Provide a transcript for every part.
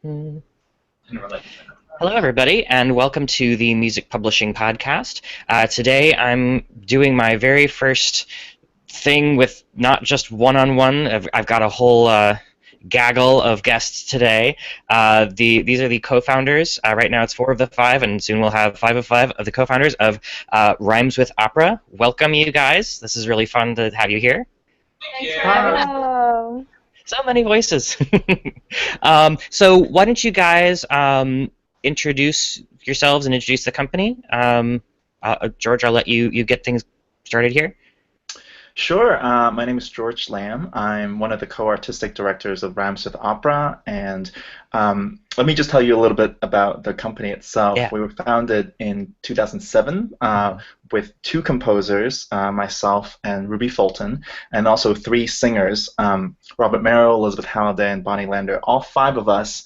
Hello, everybody, and welcome to the Music Publishing Podcast. Today, I'm doing my very first thing with not just one-on-one. I've got a whole gaggle of guests today. These are the co-founders. Right now, it's 4 of the 5, and soon we'll have 5 of 5 of the co-founders of Rhymes with Opera. Welcome, you guys. This is really fun to have you here. Thanks for having us. Hello. So many voices. So why don't you guys introduce yourselves and introduce the company? George, I'll let you get things started here. Sure. My name is George Lamb. I'm one of the co-artistic directors of Rhymes with Opera, and let me just tell you a little bit about the company itself. Yeah. We were founded in 2007 with 2 composers, myself and Ruby Fulton, and also 3 singers, Robert Maril, Elisabeth Halliday, and Bonnie Lander. All 5 of us,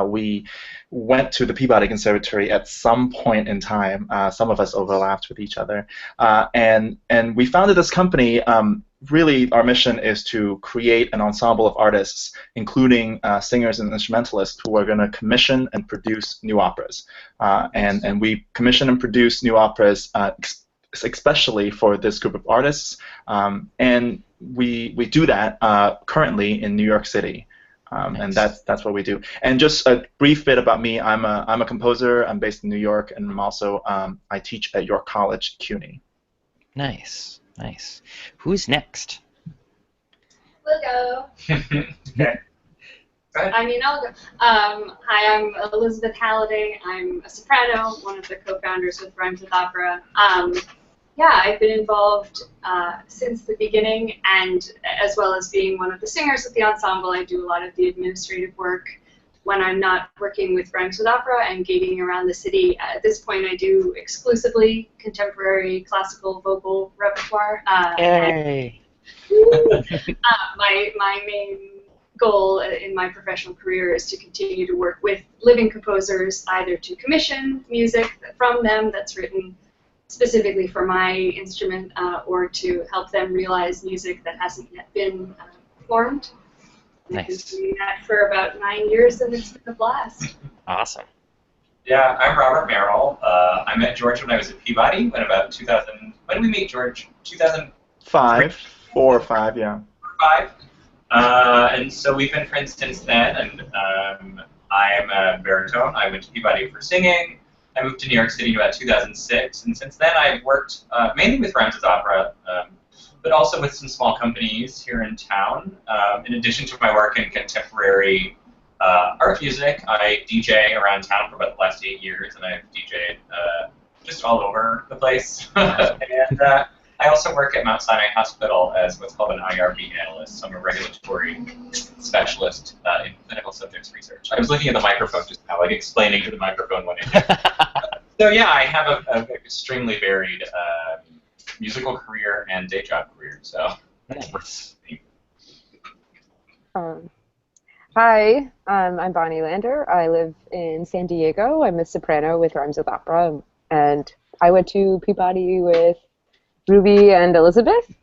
we went to the Peabody Conservatory at some point in time. Some of us overlapped with each other, and we founded this company. Really, our mission is to create an ensemble of artists, including singers and instrumentalists, who are going to commission and produce new operas. And we commission and produce new operas, especially for this group of artists. And we do that currently in New York City. Nice. And that's what we do. And just a brief bit about me: I'm a composer. I'm based in New York, and I'm also I teach at York College, CUNY. Nice, nice. Who's next? We'll go. Okay. Go ahead. I'll go. Hi, I'm Elisabeth Halliday. I'm a soprano, one of the co-founders with Rhymes with Opera. I've been involved since the beginning, and as well as being one of the singers with the ensemble, I do a lot of the administrative work when I'm not working with Rhymes with Opera and gigging around the city. At this point, I do exclusively contemporary classical vocal repertoire. Yay! My main goal in my professional career is to continue to work with living composers, either to commission music from them that's written specifically for my instrument, or to help them realize music that hasn't yet been performed. Nice. I've been doing that for about 9 years, and it's been a blast. Awesome. Yeah, I'm Robert Maril. I met George when I was at Peabody, when about 2000. When did we meet George? 2005. 4 or 5, yeah. And so we've been friends since then. And I'm a baritone. I went to Peabody for singing. I moved to New York City in about 2006, and since then I've worked mainly with Rhymes with Opera, but also with some small companies here in town. In addition to my work in contemporary art music, I DJ around town for about the last 8 years, and I've DJed just all over the place. And I also work at Mount Sinai Hospital as what's called an IRB analyst. So I'm a regulatory specialist in clinical subjects research. I was looking at the microphone just now, like explaining to the microphone what I do. So yeah, I have an extremely varied musical career and day job career. So Nice. Hi, I'm Bonnie Lander. I live in San Diego. I'm a soprano with Rhymes with Opera, and I went to Peabody with Ruby and Elisabeth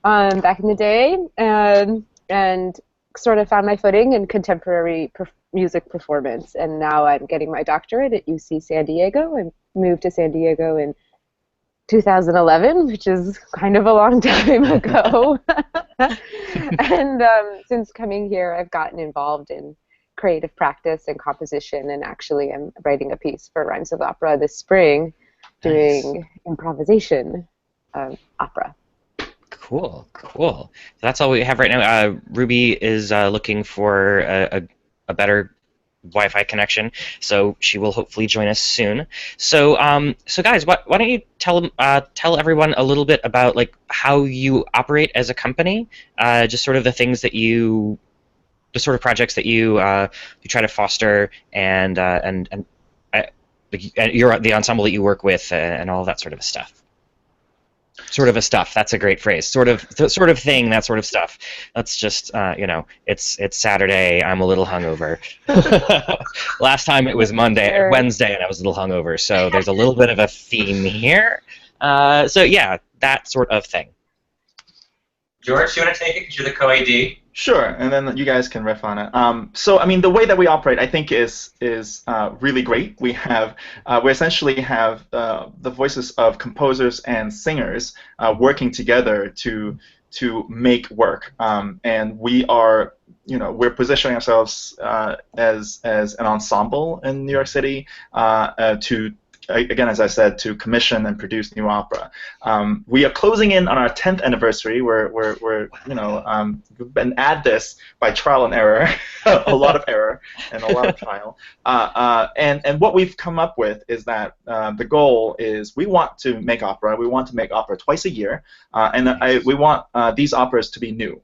back in the day, and sort of found my footing in contemporary music performance. And now I'm getting my doctorate at UC San Diego. I moved to San Diego in 2011, which is kind of a long time ago. And since coming here, I've gotten involved in creative practice and composition, and actually I'm writing a piece for Rhymes with Opera this spring, doing improvisation opera. Cool, cool. That's all we have right now. Ruby is looking for a better Wi-Fi connection, so she will hopefully join us soon. So, so guys, why don't you tell everyone a little bit about like how you operate as a company, just sort of the things that the sort of projects that you try to foster, and the ensemble that you work with, and all that sort of stuff. Sort of a stuff. That's a great phrase. Sort of thing. That sort of stuff. Let's just, it's Saturday. I'm a little hungover. Last time it was Wednesday, and I was a little hungover. So there's a little bit of a theme here. So yeah, that sort of thing. George, you want to take it because you're the co-AD? Sure, and then you guys can riff on it. So, I mean, the way that we operate, I think, is really great. We essentially have the voices of composers and singers working together to make work, and we're positioning ourselves as an ensemble in New York City to. Again, as I said, to commission and produce new opera. We are closing in on our 10th anniversary. We've been at this by trial and error, a lot of error and a lot of trial. And what we've come up with is that the goal is we want to make opera. We want to make opera twice a year, we want these operas to be new.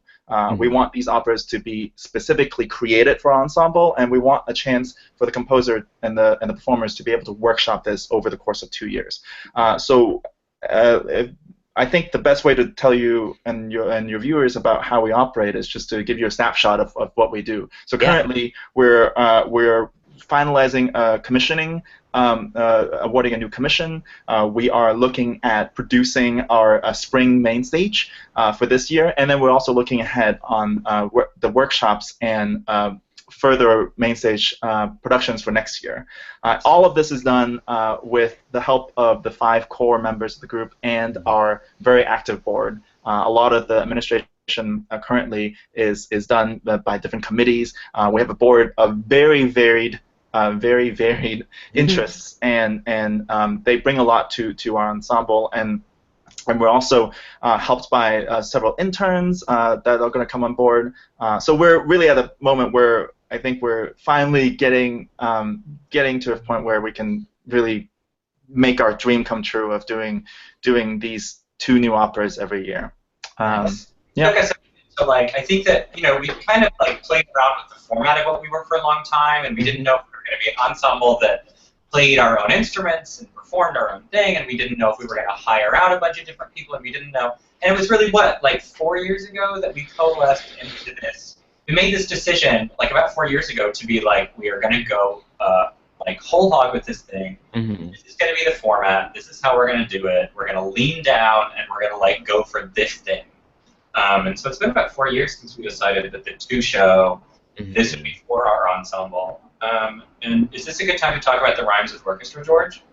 We want these operas to be specifically created for our ensemble, and we want a chance for the composer and the performers to be able to workshop this over the course of 2 years. I think the best way to tell you and your viewers about how we operate is just to give you a snapshot of what we do. So currently we're finalizing commissioning, awarding a new commission. We are looking at producing our spring main stage for this year, and then we're also looking ahead on the workshops and further main stage productions for next year. All of this is done with the help of the 5 core members of the group and our very active board. A lot of the administration currently is done by different committees. We have a board of very varied interests, and they bring a lot to our ensemble, and we're also helped by several interns that are going to come on board. So we're really at a moment where I think we're finally getting to a point where we can really make our dream come true of doing these 2 new operas every year. Yeah. So I think that we kind of played around with the format of what we were for a long time, and we didn't know if we were going to be an ensemble that played our own instruments and performed our own thing, and we didn't know if we were going to hire out a bunch of different people, and we didn't know. And it was really 4 years ago that we coalesced into this. We made this decision about 4 years ago to be we are going to go whole hog with this thing. This is going to be the format. This is how we're going to do it. We're going to lean down and we're going to go for this thing. And so it's been about 4 years since we decided that the 2 show, this would be for our ensemble. And is this a good time to talk about the Rhymes with Orchestra, George?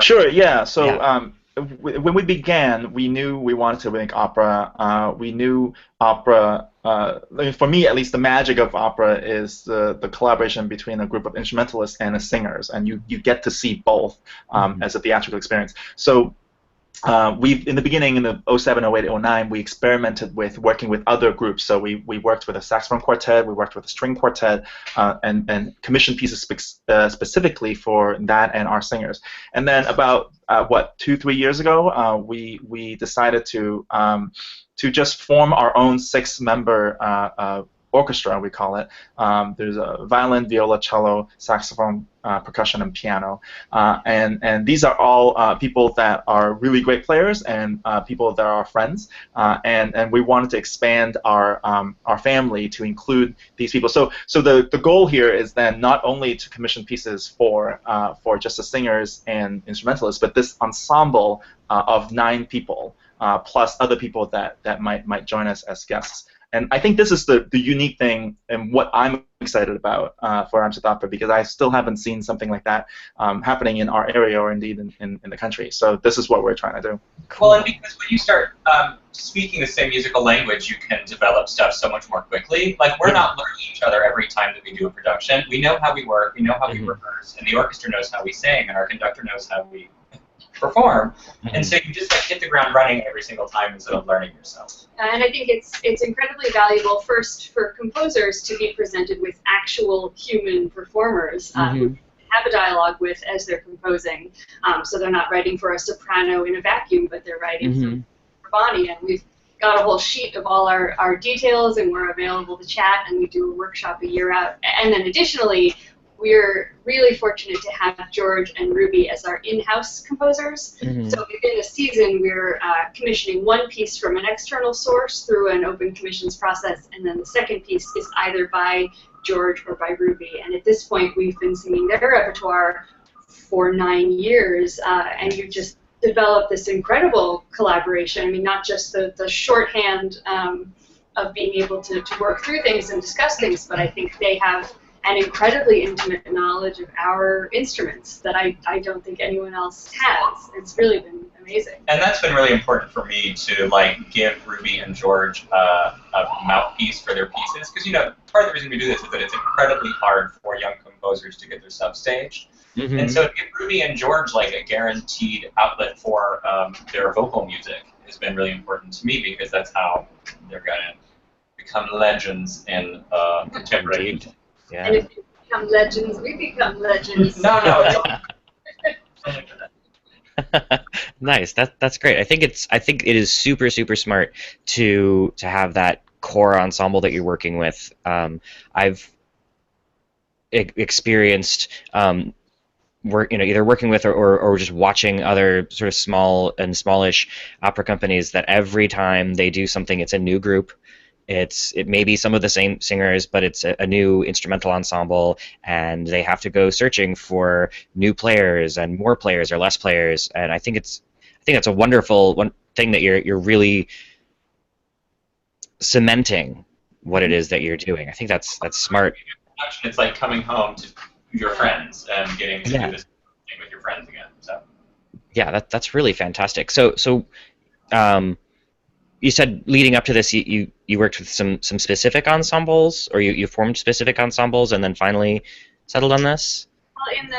Sure, yeah. So when we began, we knew we wanted to make opera. We knew opera, for me at least, the magic of opera is the collaboration between a group of instrumentalists and the singers, and you get to see both as a theatrical experience. So in the beginning, in the 07, 08, 09, we experimented with working with other groups. So we worked with a saxophone quartet, we worked with a string quartet, and commissioned pieces specifically for that and our singers. And then about 2-3 years ago, we decided to just form our own 6-member orchestra, we call it. There's a violin, viola, cello, saxophone, percussion, and piano. And these are all people that are really great players and people that are our friends. And we wanted to expand our family to include these people. So the goal here is then not only to commission pieces for just the singers and instrumentalists, but this ensemble of 9 people plus other people that might join us as guests. And I think this is the unique thing and what I'm excited about for Rhymes with Opera, because I still haven't seen something like that happening in our area or indeed in the country. So this is what we're trying to do. Well, and because when you start speaking the same musical language, you can develop stuff so much more quickly. We're not learning each other every time that we do a production. We know how we work, we know how we rehearse, and the orchestra knows how we sing, and our conductor knows how we perform, and so you just hit the ground running every single time instead of learning yourself. And I think it's incredibly valuable first for composers to be presented with actual human performers who have a dialogue with as they're composing. So they're not writing for a soprano in a vacuum, but they're writing for Bonnie, and we've got a whole sheet of all our details, and we're available to chat, and we do a workshop a year out. And then additionally, we're really fortunate to have George and Ruby as our in-house composers. So within a season, we're commissioning 1 piece from an external source through an open commissions process, and then the second piece is either by George or by Ruby. And at this point, we've been singing their repertoire for 9 years, and you just develop this incredible collaboration. I mean, not just the shorthand being able to work through things and discuss things, but I think they have an incredibly intimate knowledge of our instruments that I don't think anyone else has. It's really been amazing. And that's been really important for me to like give Ruby and George a mouthpiece for their pieces, because part of the reason we do this is that it's incredibly hard for young composers to get their stuff staged. Mm-hmm. And so to give Ruby and George like a guaranteed outlet for their vocal music has been really important to me, because that's how they're gonna become legends in contemporary music. Yeah. And if you become legends, we become legends. No. Nice. That's great. I think it is super smart to have that core ensemble that you're working with. I've experienced either working with or just watching other sort of small and smallish opera companies that every time they do something, it's a new group. It may be some of the same singers, but it's a new instrumental ensemble, and they have to go searching for new players and more players or less players. And I think that's a wonderful thing that you're really cementing what it is that you're doing. I think that's smart. It's like coming home to your friends and getting to do this thing with your friends again. So yeah, that's really fantastic. So you said leading up to this, you worked with some specific ensembles, or you formed specific ensembles, and then finally settled on this. Well, in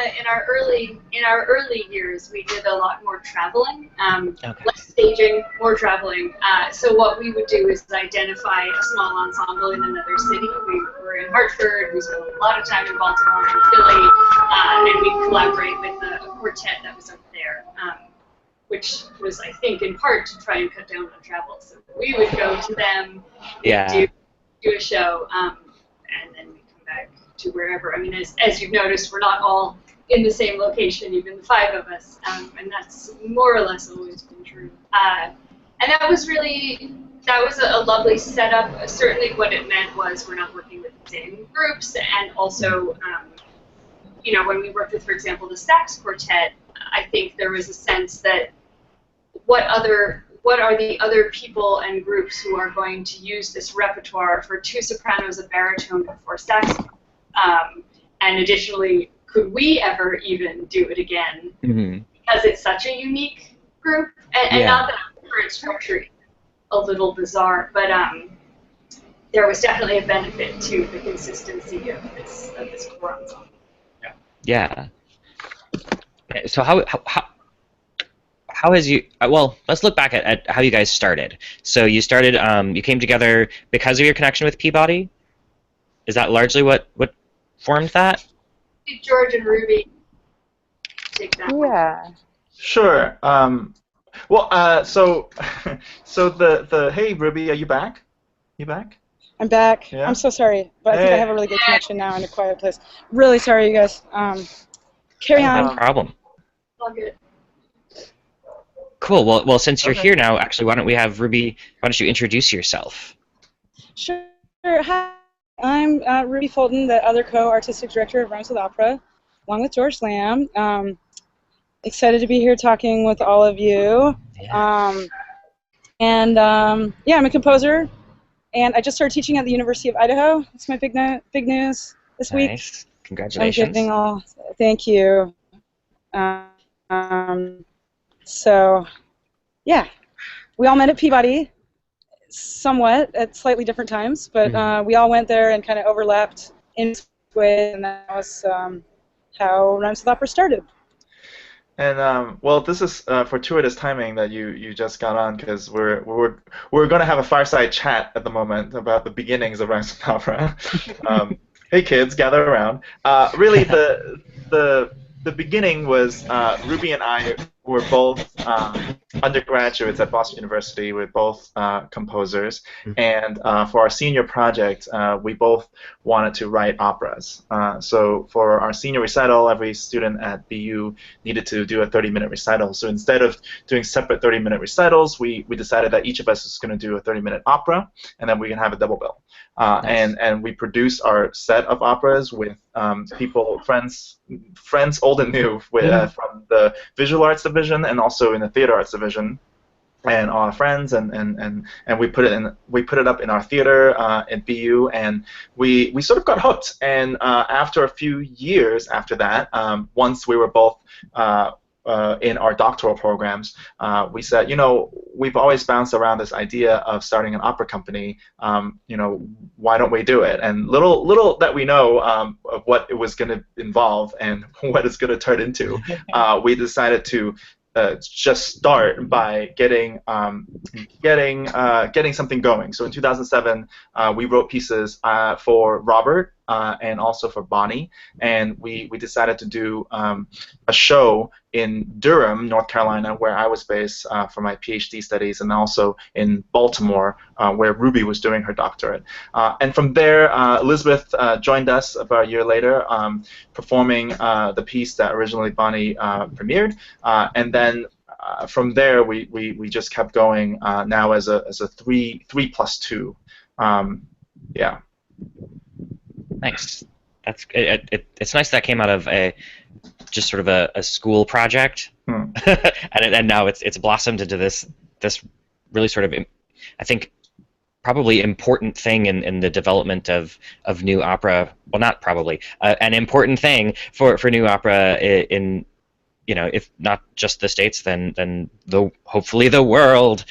our early years, we did a lot more traveling, less staging, more traveling. So what we would do is identify a small ensemble in another city. We were in Hartford. We spent a lot of time in Baltimore and Philly, and we'd collaborate with a quartet that was over there. Which was, I think, in part to try and cut down on travel. So we would go to them, do a show, and then we come back to wherever. I mean, as you've noticed, we're not all in the same location, even the five of us, and that's more or less always been true. And that was a lovely setup. Certainly what it meant was we're not working with the same groups, and also, when we worked with, for example, the sax quartet, I think there was a sense that what are the other people and groups who are going to use this repertoire for two sopranos, a baritone, and four saxophones? And additionally, could we ever even do it again? Mm-hmm. Because it's such a unique group, and not that our current structure is a little bizarre, but there was definitely a benefit to the consistency of this core ensemble. Yeah. So how has you? Well, let's look back at how you guys started. So you started. You came together because of your connection with Peabody. Is that largely what formed that? George and Ruby take that. Yeah. Sure. So hey Ruby, are you back? You back? I'm back. Yeah? I'm so sorry, but I think I have a really good connection now in a quiet place. Really sorry, you guys. Carry on. No problem. All good. Cool. Well, since you're here now, actually, why don't we have Ruby? Why don't you introduce yourself? Sure. Hi, I'm Ruby Fulton, the other co-artistic director of Rhymes with Opera, along with George Lamb. Excited to be here talking with all of you. Yeah. I'm a composer, and I just started teaching at the University of Idaho. That's my big news this week. Nice. Congratulations. Thank you. So, yeah, we all met at Peabody, somewhat at slightly different times, but we all went there and kind of overlapped in this way, and that was how Rhymes with Opera started. And this is fortuitous timing that you just got on, because we're going to have a fireside chat at the moment about the beginnings of Rhymes with Opera. Hey kids, gather around. Really, the beginning was Ruby and I were both undergraduates at Boston University. We're both composers, and for our senior project, we both wanted to write operas. So for our senior recital, every student at BU needed to do a 30-minute recital. So instead of doing separate 30-minute recitals, we decided that each of us is going to do a 30-minute opera, and then we can have a double bill. Nice. And we produced our set of operas with friends old and new, from the visual arts division and also in the theater arts division. and all our friends, and we put it up in our theater at BU, and we sort of got hooked. And after a few years after that, once we were both in our doctoral programs, we said, we've always bounced around this idea of starting an opera company. Why don't we do it? And little that we know of what it was going to involve and what it's going to turn into, we decided to just start by getting something going. So in 2007, we wrote pieces for Robert and also for Bonnie, and we decided to do a show in Durham, North Carolina, where I was based for my PhD studies, and also in Baltimore, where Ruby was doing her doctorate. And from there, Elisabeth joined us about a year later, performing the piece that originally Bonnie premiered, and then from there we just kept going now as a 3+2. Yeah. Nice. That's it's nice that came out of just sort of a school project, and now it's blossomed into this really sort of, I think, probably important thing in the development of new opera. Well, not probably, an important thing for new opera in if not just the States, then hopefully the world.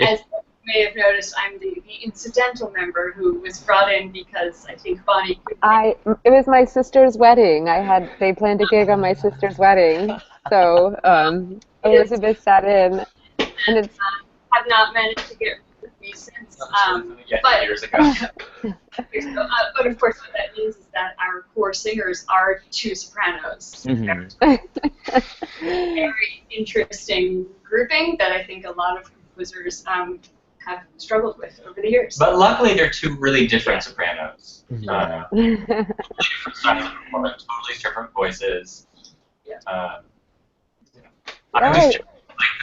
As you may have noticed, I'm the incidental member who was brought in because I think Bonnie could. It was my sister's wedding. They planned a gig on my sister's wedding, so Elisabeth sat in, and it's. Have not managed to get rid of me since. But years ago. But of course, what that means is that our core singers are two sopranos. Mm-hmm. Very interesting grouping that I think a lot of composers have struggled with over the years. But luckily, they're two really different sopranos. Mm-hmm. Different styles of performance, totally different voices. Yeah. Right.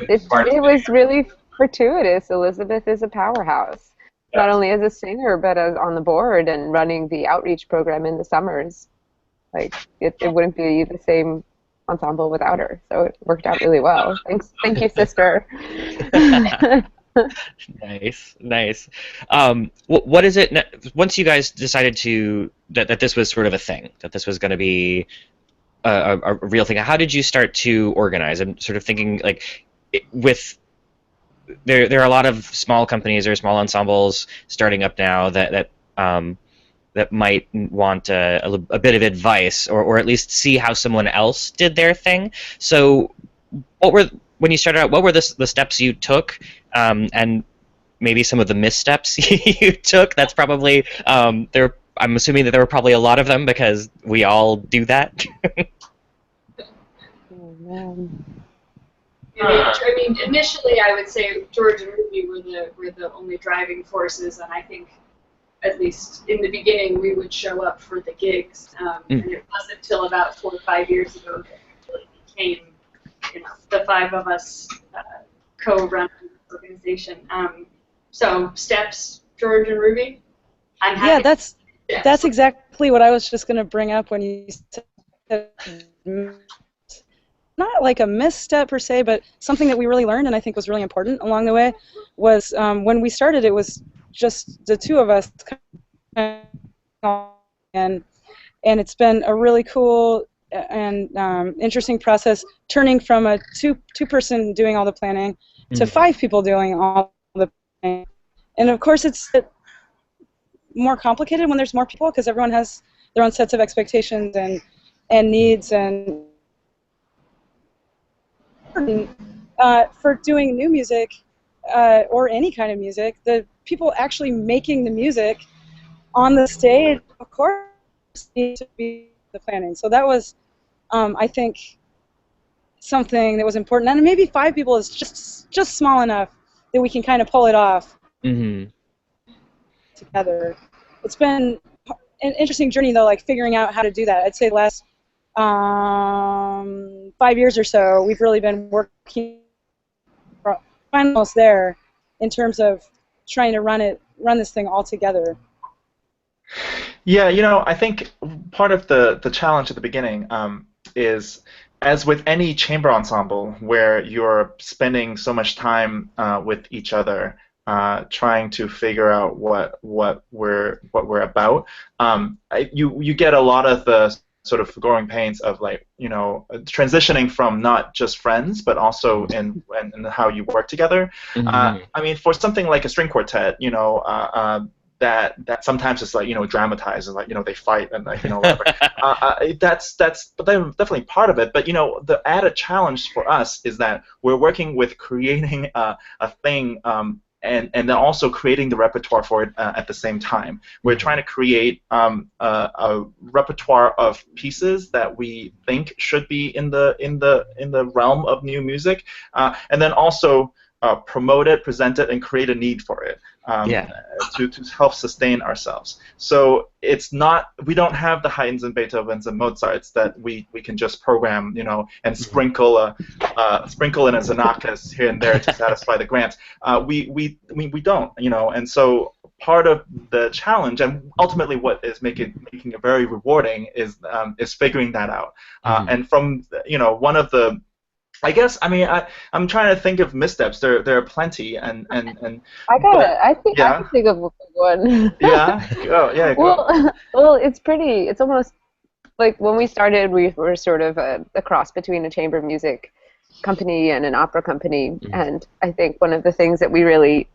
It was really fortuitous. Elisabeth is a powerhouse, not only as a singer but as on the board and running the outreach program in the summers. Like it wouldn't be the same ensemble without her. So it worked out really well. Thank you, sister. Nice. What is it once you guys decided that this was sort of a thing, that this was going to be a real thing? How did you start to organize? I'm sort of thinking like there are a lot of small companies or small ensembles starting up now that might want a bit of advice or at least see how someone else did their thing. So when you started out, what were the steps you took, and maybe some of the missteps you took? That's probably I'm assuming that there were probably a lot of them because we all do that. Oh, man. I mean, initially I would say George and Ruby were the only driving forces, and I think, at least in the beginning, we would show up for the gigs, and it wasn't until about 4 or 5 years ago that it really became, the five of us co-running the organization. So steps, George and Ruby. I'm happy. Yeah, that's exactly what I was just going to bring up when you said. Not like a misstep per se, but something that we really learned and I think was really important along the way was when we started, it was just the two of us, and it's been a really cool and interesting process, turning from a two-person doing all the planning to 5 people doing all the planning. And of course, it's more complicated when there's more people because everyone has their own sets of expectations and needs and. For doing new music or any kind of music, the people actually making the music on the stage, of course, need to be the planning. So that was, I think, something that was important. And maybe 5 people is just small enough that we can kind of pull it off together. It's been an interesting journey, though, like figuring out how to do that. I'd say the last 5 years or so, we've really been working almost there in terms of trying to run this thing all together. Yeah, I think part of the challenge at the beginning is as with any chamber ensemble, where you're spending so much time with each other, trying to figure out what we're about, you get a lot of the sort of growing pains of, like, transitioning from not just friends but also in how you work together. Mhm. I mean, for something like a string quartet, that sometimes it's like, dramatized, and like, they fight and, like, whatever. That's definitely part of it. But the added challenge for us is that we're working with creating a thing, and then also creating the repertoire for it at the same time. We're trying to create a repertoire of pieces that we think should be in the realm of new music, and then also promote it, present it, and create a need for it, Yeah. to help sustain ourselves. So it's not, we don't have the Haydns and Beethovens and Mozarts that we can just program, and sprinkle in a Xenakis here and there to satisfy the grant. We don't, and so part of the challenge, and ultimately what is making it very rewarding, is figuring that out. And from one of the, I guess, I mean, I'm trying to think of missteps. There are plenty, and I can think of one. Yeah. Oh, yeah. Go. Well, it's almost like when we started, we were sort of a cross between a chamber music company and an opera company, and I think one of the things that we really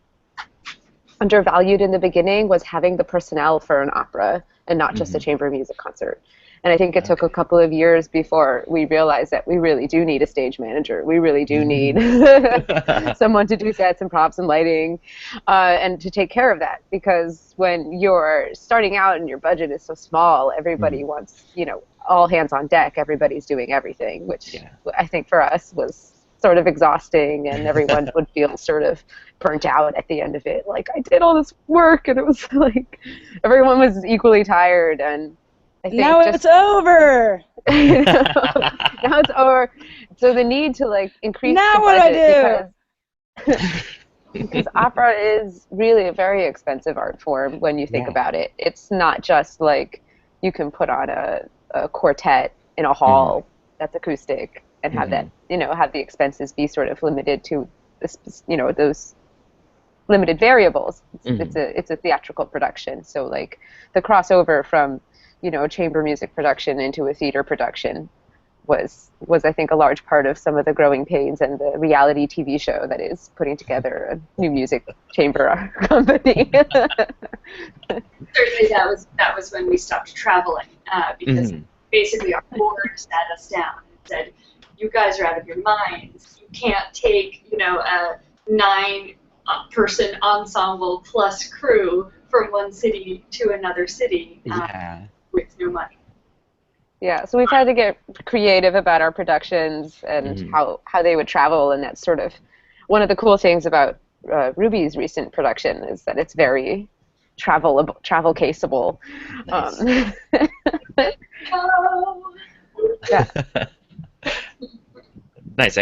undervalued in the beginning was having the personnel for an opera and not just a chamber music concert. And I think it took a couple of years before we realized that we really do need a stage manager. We really do need someone to do sets and props and lighting, and to take care of that. Because when you're starting out and your budget is so small, everybody wants, all hands on deck. Everybody's doing everything, which I think for us was sort of exhausting, and everyone would feel sort of burnt out at the end of it. Like, I did all this work, and it was like everyone was equally tired. And I think now it's over. Now it's over. So the need to, like, increase now the what budget, I do? because opera is really a very expensive art form when you think about it. It's not just like you can put on a quartet in a hall that's acoustic and have that, have the expenses be sort of limited to, those limited variables. It's a theatrical production. So, like, the crossover from chamber music production into a theater production was I think a large part of some of the growing pains, and the reality TV show that is putting together a new music chamber company. Certainly, that was when we stopped traveling, because basically our board sat us down and said, "You guys are out of your minds. You can't take a 9-person ensemble plus crew from one city to another city with no money." Yeah, so we've had to get creative about our productions and how they would travel, and that's sort of one of the cool things about Ruby's recent production, is that it's very travel caseable. Nice. Yeah. Nice.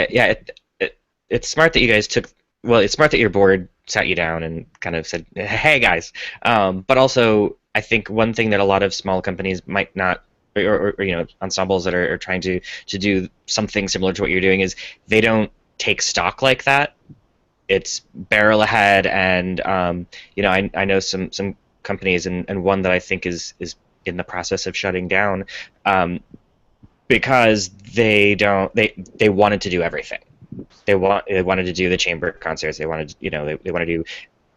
It's smart that you guys took. Well, it's smart that your board sat you down and kind of said, "Hey, guys." But also, I think one thing that a lot of small companies might not, or ensembles that are trying to do something similar to what you're doing, is they don't take stock like that. It's barrel ahead, and I know some companies, and one that I think is in the process of shutting down, because they wanted to do everything. They wanted to do the chamber concerts. They wanted they want to do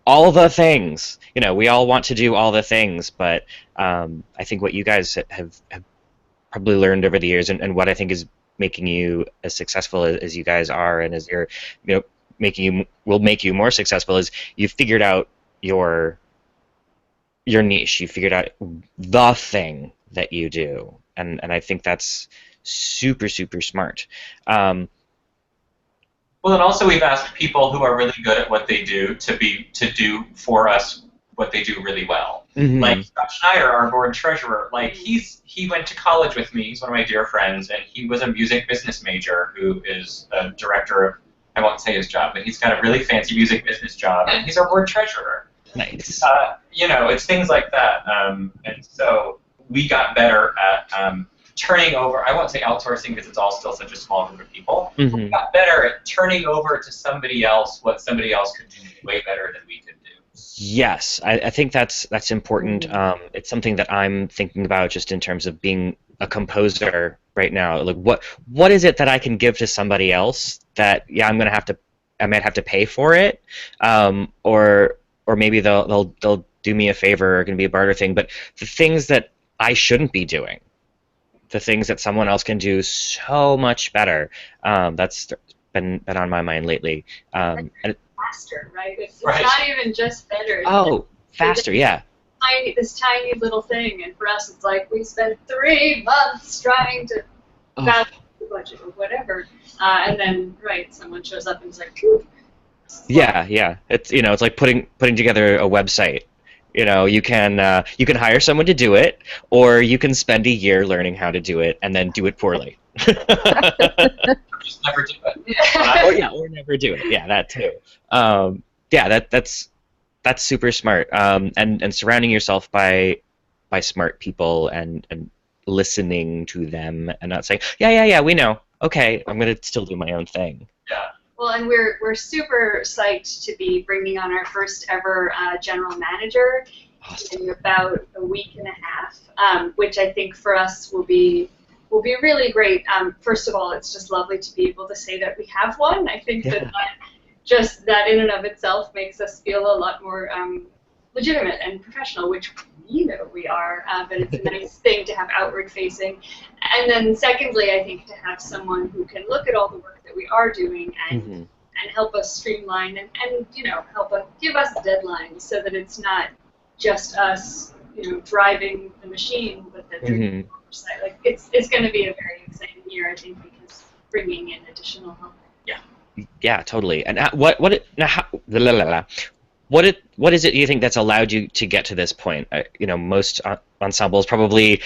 all the things. We all want to do all the things, but I think what you guys have probably learned over the years, and what I think is making you as successful as you guys are, and as you're will make you more successful, is you've figured out your niche. You figured out the thing that you do, and I think that's super, super smart. Well, and also we've asked people who are really good at what they do to do for us what they do really well. Like Scott Schneider, our board treasurer, like he went to college with me. He's one of my dear friends, and he was a music business major who is a director of, I won't say his job, but he's got a really fancy music business job, and he's our board treasurer. Nice. It's things like that, and so we got better at turning over, I won't say outsourcing because it's all still such a small group of people. Mm-hmm. We got better at turning over to somebody else what somebody else could do way better than we could do. Yes, I think that's important. It's something that I'm thinking about just in terms of being a composer right now. Like, what is it that I can give to somebody else that I might have to pay for it, or maybe they'll do me a favor, or going to be a barter thing. But the things that I shouldn't be doing, the things that someone else can do so much better, that's been on my mind lately. And Faster, right? It's Right. not even just better. Faster, yeah. This tiny little thing, and for us, it's like we spent 3 months trying to balance the budget or whatever, and then someone shows up and is like, "Phew." Yeah. It's it's like putting together a website. You can hire someone to do it, or you can spend a year learning how to do it and then do it poorly. Just never do it. Or never do it. Yeah, that too. That's super smart. And surrounding yourself by smart people and listening to them and not saying, yeah, we know. Okay, I'm gonna still do my own thing. Yeah. Well, and we're super psyched to be bringing on our first ever general manager in about a week and a half, which I think for us will be really great. First of all, it's just lovely to be able to say that we have one. I think that just that in and of itself makes us feel a lot more legitimate and professional, which we are, but it's a nice thing to have outward facing. And then secondly, I think to have someone who can look at all the work that we are doing and help us streamline and help us give us deadlines so that it's not just us driving the machine, but that there's oversight. Like it's going to be a very exciting year, I think, because bringing in additional help. Yeah, totally. And what is it you think that's allowed you to get to this point? Most ensembles probably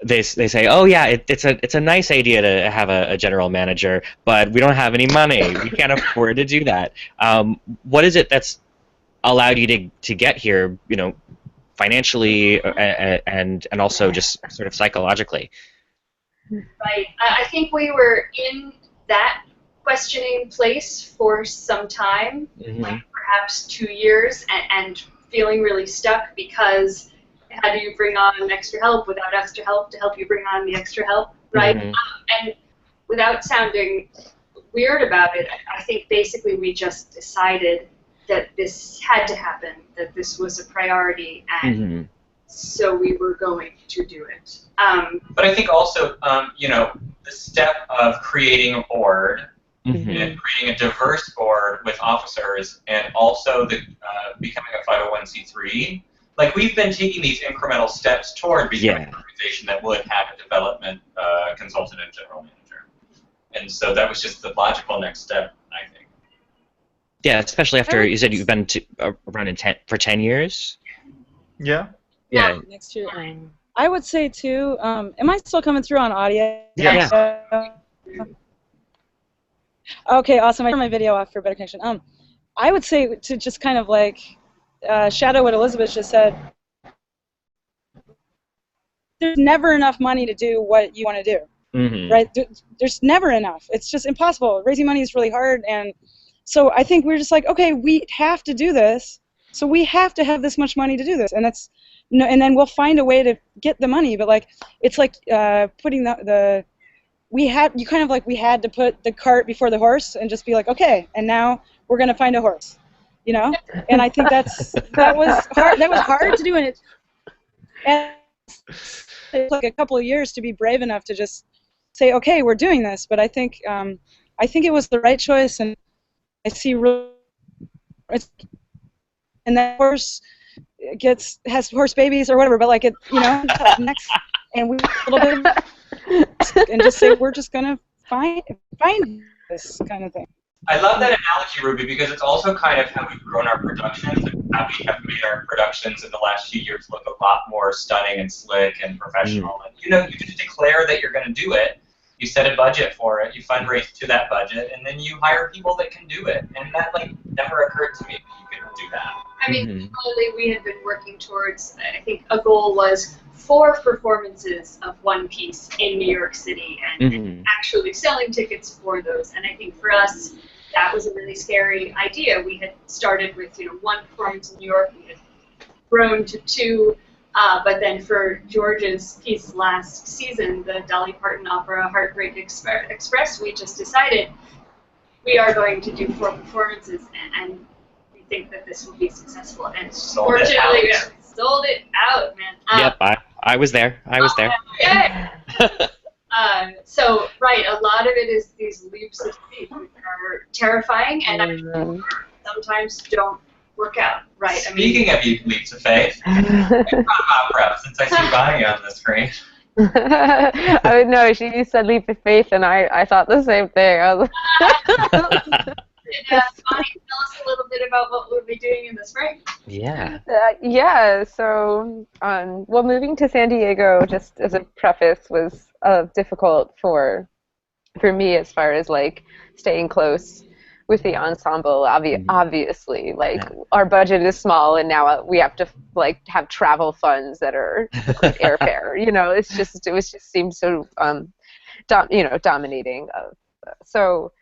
they say, oh yeah, it's a nice idea to have a general manager, but we don't have any money. We can't afford to do that. What is it that's allowed you to get here? Financially and also just sort of psychologically. Right. I think we were in that questioning place for some time, like perhaps 2 years, and feeling really stuck because how do you bring on extra help without extra help to help you bring on the extra help, right? And without sounding weird about it, I think basically we just decided that this had to happen, that this was a priority, and so we were going to do it. But I think also, the step of creating a board, and creating a diverse board with officers, and also the becoming a 501c3. Like, we've been taking these incremental steps toward becoming an organization that would have a development consultant and general manager. And so that was just the logical next step, I think. Yeah, especially after you said you've been around for 10 years? Yeah. Yeah. Next year. I would say, too, am I still coming through on audio? Yeah. Okay, awesome. I turned my video off for a better connection. I would say to just kind of like shadow what Elisabeth just said. There's never enough money to do what you want to do, right? There's never enough. It's just impossible. Raising money is really hard, and so I think we're just like, okay, we have to do this, so we have to have this much money to do this, and that's and then we'll find a way to get the money. But like, it's like putting we had to put the cart before the horse and just be like, okay, and now we're gonna find a horse, And I think that was hard. That was hard to do, and it took like a couple of years to be brave enough to just say, okay, we're doing this. But I think it was the right choice, and I see and that horse has horse babies or whatever. But like next, and we a little bit. And just say we're just gonna find this kind of thing. I love that analogy, Ruby, because it's also kind of how we've grown our productions and how we have made our productions in the last few years look a lot more stunning and slick and professional. And you just declare that you're going to do it. You set a budget for it. You fundraise to that budget, and then you hire people that can do it. And that never occurred to me. You could do that. I mean, clearly we had been working towards, I think a goal was 4 performances of one piece in New York City and actually selling tickets for those. And I think for us, that was a really scary idea. We had started with 1 performance in New York, we had grown to 2, but then for George's piece last season, the Dolly Parton opera Heartbreak Express, we just decided we are going to do 4 performances, and we think that this will be successful. And fortunately, we sold it out, man. Yep, I was there. I was there. Yeah. So, right, a lot of it is these leaps of faith, which are terrifying, and sometimes don't work out. Right. Speaking of leaps of faith, opera, since I see Bonnie on the screen. Oh no, she said leap of faith, and I thought the same thing. I was Bonnie, tell us a little bit about what we'll be doing in the spring. Yeah. Yeah. So, well, moving to San Diego, just as a preface, was difficult for me as far as like staying close with the ensemble. Obviously, like our budget is small, and now we have to like have travel funds that are like airfare. It just seemed so dominating. So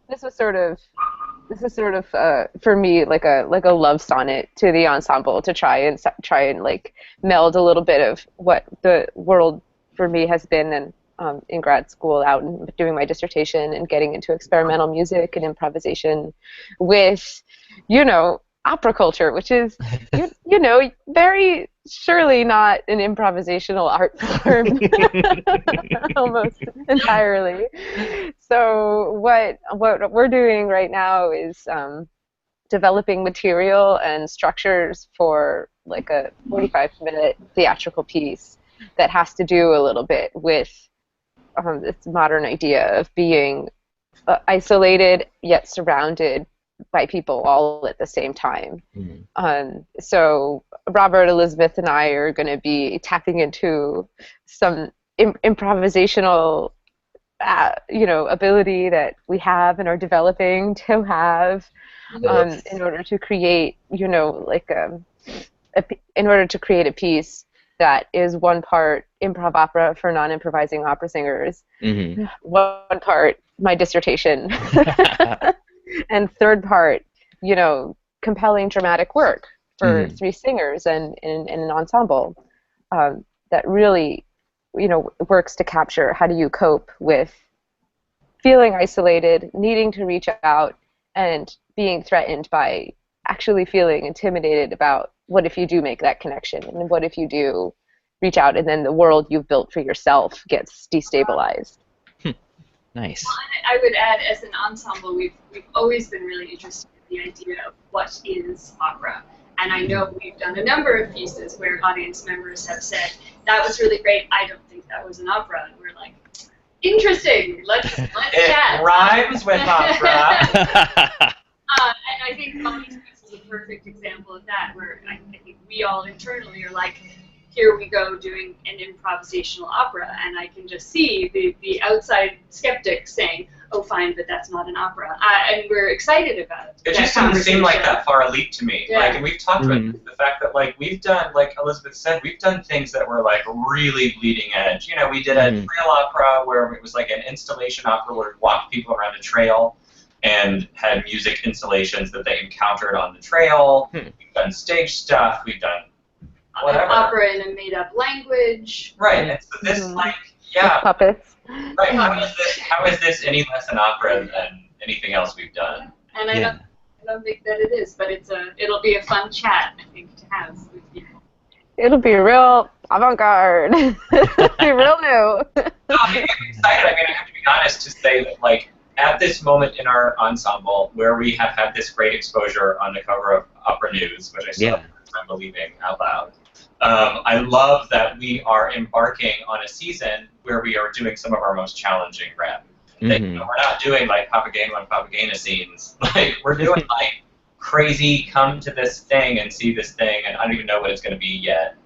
this is sort of for me like a love sonnet to the ensemble to try and like meld a little bit of what the world for me has been and in grad school out and doing my dissertation and getting into experimental music and improvisation with opera culture, which is very surely not an improvisational art form almost entirely. So what we're doing right now is developing material and structures for like a 45-minute theatrical piece that has to do a little bit with this modern idea of being isolated yet surrounded by people all at the same time. So Robert, Elisabeth, and I are going to be tapping into some improvisational ability that we have and are developing to have in order to create in order to create a piece that is 1 part improv opera for non-improvising opera singers, 1 part my dissertation, and 3rd part, compelling dramatic work for 3 singers and an ensemble that really, works to capture how do you cope with feeling isolated, needing to reach out, and being threatened by actually feeling intimidated about what if you do make that connection, and what if you do reach out and then the world you've built for yourself gets destabilized. Nice. Well, I would add, as an ensemble, we've always been really interested in the idea of what is opera. And I know we've done a number of pieces where audience members have said, that was really great, I don't think that was an opera. And we're like, interesting, let's chat. It rhymes with opera. And I think Bonnie's piece is a perfect example of that, where I think we all internally are like, here we go doing an improvisational opera, and I can just see the outside skeptics saying, oh fine, but that's not an opera, and we're excited about it. It just doesn't seem like that far a leap to me. Yeah. Like, and we've talked about the fact that like we've done, like Elisabeth said, we've done things that were like really bleeding edge. We did a trail opera where it was like an installation opera where we walked people around a trail and had music installations that they encountered on the trail. We've done stage stuff. We've done whatever. An opera in a made-up language. Right. And so this, Puppets. Right. How is this any less an opera than anything else we've done? And I don't think that it is, but it'll be a fun chat, I think, to have with you. It'll be real avant-garde. It'll be real new. I'm excited. I mean, I have to be honest to say that, like, at this moment in our ensemble, where we have had this great exposure on the cover of Opera News, which I saw the first time believing out loud, I love that we are embarking on a season where we are doing some of our most challenging rep. That, we're not doing like Papageno and Papagena scenes. Like, we're doing like crazy, come to this thing and see this thing, and I don't even know what it's going to be yet.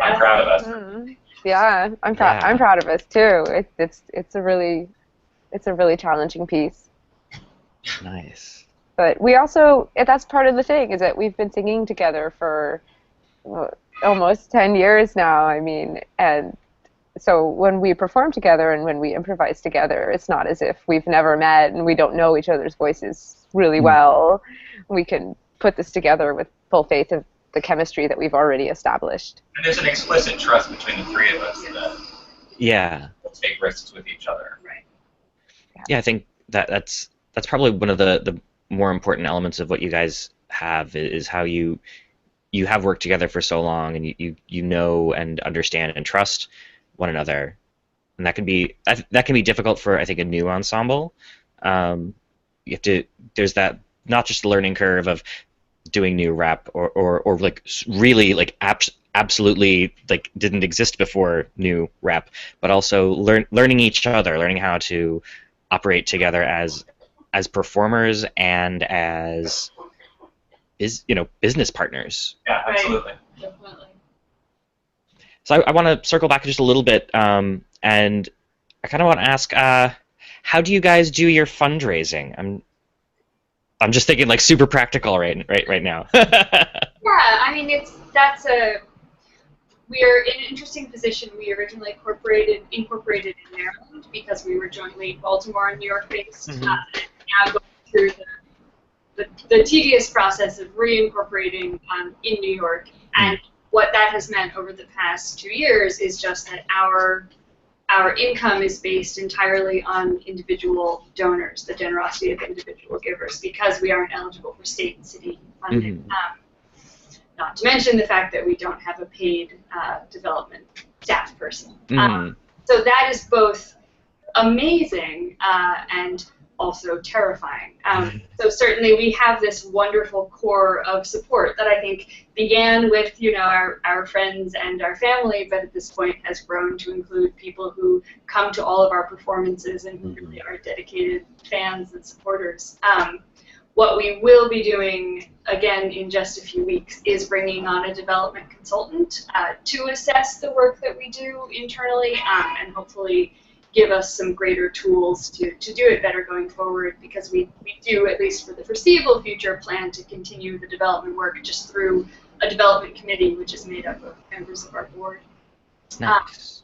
I'm proud of us. Yeah, I'm proud. I'm proud of us too. It's a really challenging piece. Nice. But we also, that's part of the thing, is that we've been singing together for almost 10 years now. I mean, and so when we perform together and when we improvise together, it's not as if we've never met and we don't know each other's voices really well. We can put this together with full faith of the chemistry that we've already established. And there's an explicit trust between the three of us that we'll take risks with each other. Right. Yeah, I think that's probably one of the more important elements of what you guys have, is how you have worked together for so long, and you know and understand and trust one another, and that can be difficult for, I think, a new ensemble. There's that, not just the learning curve of doing new rap or like really like absolutely like didn't exist before new rap, but also learning each other, learning how to operate together as performers and as business partners. Yeah, absolutely. Right. Definitely. So I want to circle back just a little bit, and I kind of want to ask, how do you guys do your fundraising? I'm just thinking like super practical right now. Yeah, I mean we are in an interesting position. We originally incorporated in Maryland because we were jointly Baltimore and New York based. Mm-hmm. Now going through the tedious process of reincorporating in New York, and what that has meant over the past 2 years is just that our income is based entirely on individual donors, the generosity of individual givers, because we aren't eligible for state and city funding. Not to mention the fact that we don't have a paid development staff person. So that is both amazing and also terrifying. So certainly we have this wonderful core of support that I think began with our friends and our family, but at this point has grown to include people who come to all of our performances and who really are dedicated fans and supporters. What we will be doing, again, in just a few weeks is bringing on a development consultant to assess the work that we do internally and hopefully give us some greater tools to do it better going forward, because we do, at least for the foreseeable future, plan to continue the development work just through a development committee, which is made up of members of our board. Nice.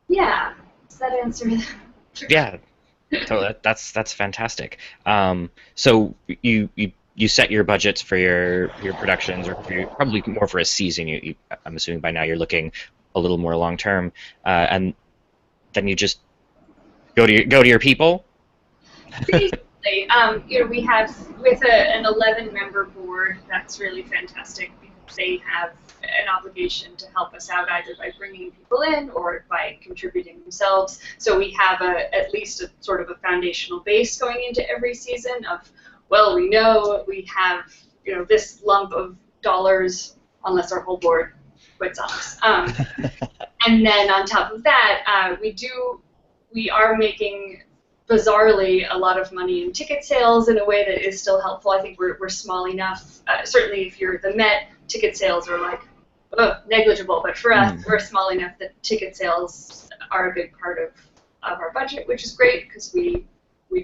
Yeah, does that answer that? Yeah, totally. That's fantastic. So you set your budgets for your productions, or probably more for a season. I'm assuming by now you're looking a little more long term, and then you just go to your people. Basically, we have with an 11-member board. That's really fantastic because they have an obligation to help us out either by bringing people in or by contributing themselves. So we have at least a sort of a foundational base going into every season of, well, we know we have this lump of dollars, unless our whole board quits on us. And then on top of that, we are making, bizarrely, a lot of money in ticket sales in a way that is still helpful. I think we're small enough. Certainly, if you're the Met, ticket sales are like negligible. But for us, we're small enough that ticket sales are a big part of our budget, which is great because we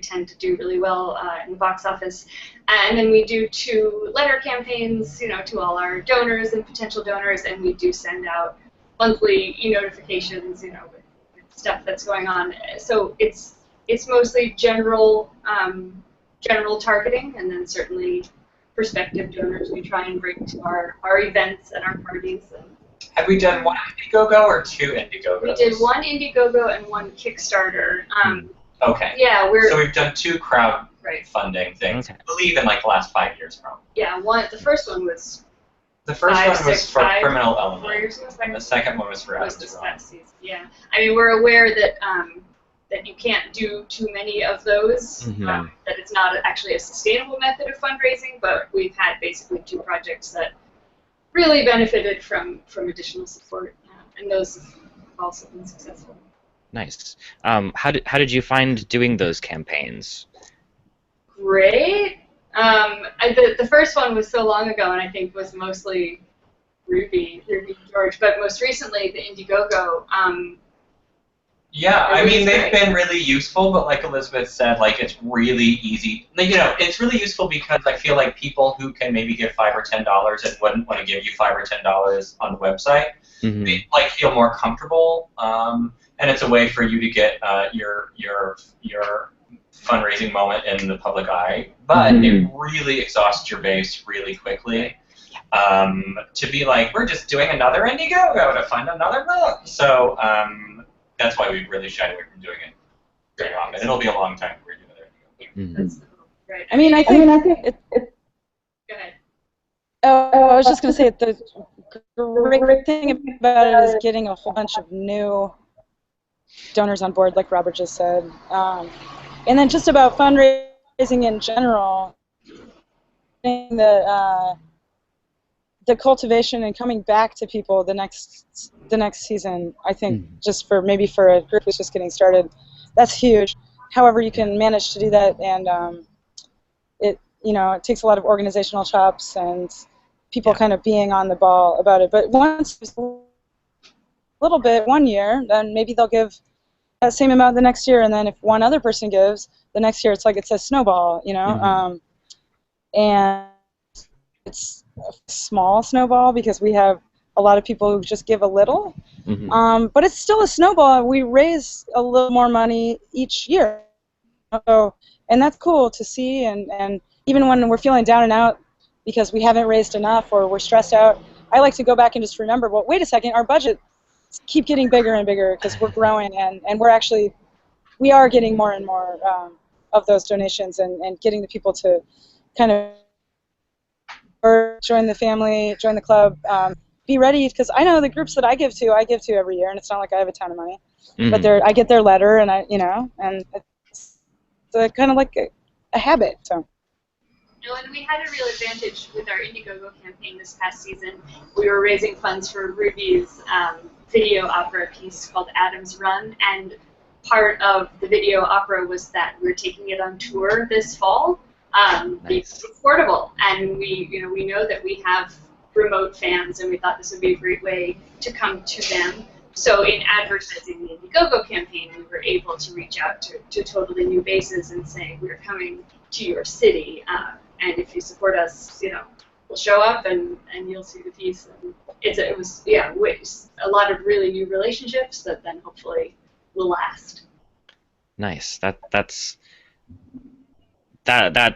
tend to do really well in the box office. And then we do 2 letter campaigns, to all our donors and potential donors, and we do send out monthly e-notifications, with stuff that's going on. So it's mostly general targeting, and then certainly prospective donors we try and bring to our events and our parties. Have we done one Indiegogo or 2 Indiegogos? We did 1 Indiegogo and 1 Kickstarter. Okay. Yeah, so we've done 2 crowdfunding things. I believe in like the last 5 years, probably. Yeah, the first one was. The first one was for Criminal Element. 4 years ago. And the second one was for just last season. Yeah, I mean we're aware that that you can't do too many of those. That it's not actually a sustainable method of fundraising, but we've had basically 2 projects that really benefited from additional support, and those have also been successful. Nice. How did you find doing those campaigns? Great. The first one was so long ago, and I think was mostly Ruby George. But most recently, the Indiegogo. Yeah, I mean, they've been really useful, but like Elisabeth said, like, it's really easy. Like, it's really useful because I feel like people who can maybe give $5 or $10 and wouldn't want to give you $5 or $10 on the website, they like feel more comfortable, and it's a way for you to get your fundraising moment in the public eye. But it really exhausts your base really quickly. To be like, we're just doing another Indiegogo to fund another book. So that's why we really shied away from doing it very often. It'll be a long time before we do another Indiegogo. Right. I mean, I think it, Go ahead. I was just going to say the great thing about it is getting a whole bunch of new donors on board, like Robert just said. And then just about fundraising in general, the cultivation and coming back to people the next season, I think, just for maybe for a group who's just getting started, that's huge. However, you can manage to do that, and it takes a lot of organizational chops and people kind of being on the ball about it. But once a little bit, 1 year, then maybe they'll give that same amount the next year, and then if one other person gives the next year, it's like it's a snowball, and it's a small snowball because we have a lot of people who just give a little, but it's still a snowball. We raise a little more money each year, and that's cool to see. And even when we're feeling down and out because we haven't raised enough or we're stressed out, I like to go back and just remember, well, wait a second, our budget keep getting bigger and bigger because we're growing, and we are getting more and more of those donations and getting the people to kind of join the family, join the club, be ready, because I know the groups that I give to every year, and it's not like I have a ton of money, but I get their letter, and and it's kind of like a habit. So. No, and we had a real advantage with our Indiegogo campaign this past season. We were raising funds for Ruby's video opera piece called Adam's Run, and part of the video opera was that we're taking it on tour this fall. It's affordable, and we know that we have remote fans, and we thought this would be a great way to come to them. So in advertising the Indiegogo campaign, we were able to reach out to totally new bases and say, we're coming to your city, and if you support us, we'll show up and you'll see the piece. And it was a lot of really new relationships that then hopefully will last. Nice. That's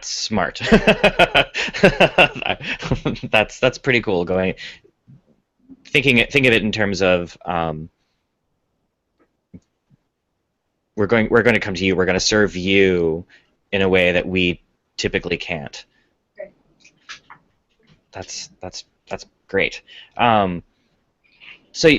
smart. That's pretty cool. Thinking of it in terms of we're going to come to you. We're going to serve you in a way that we typically can't. Great. That's great. So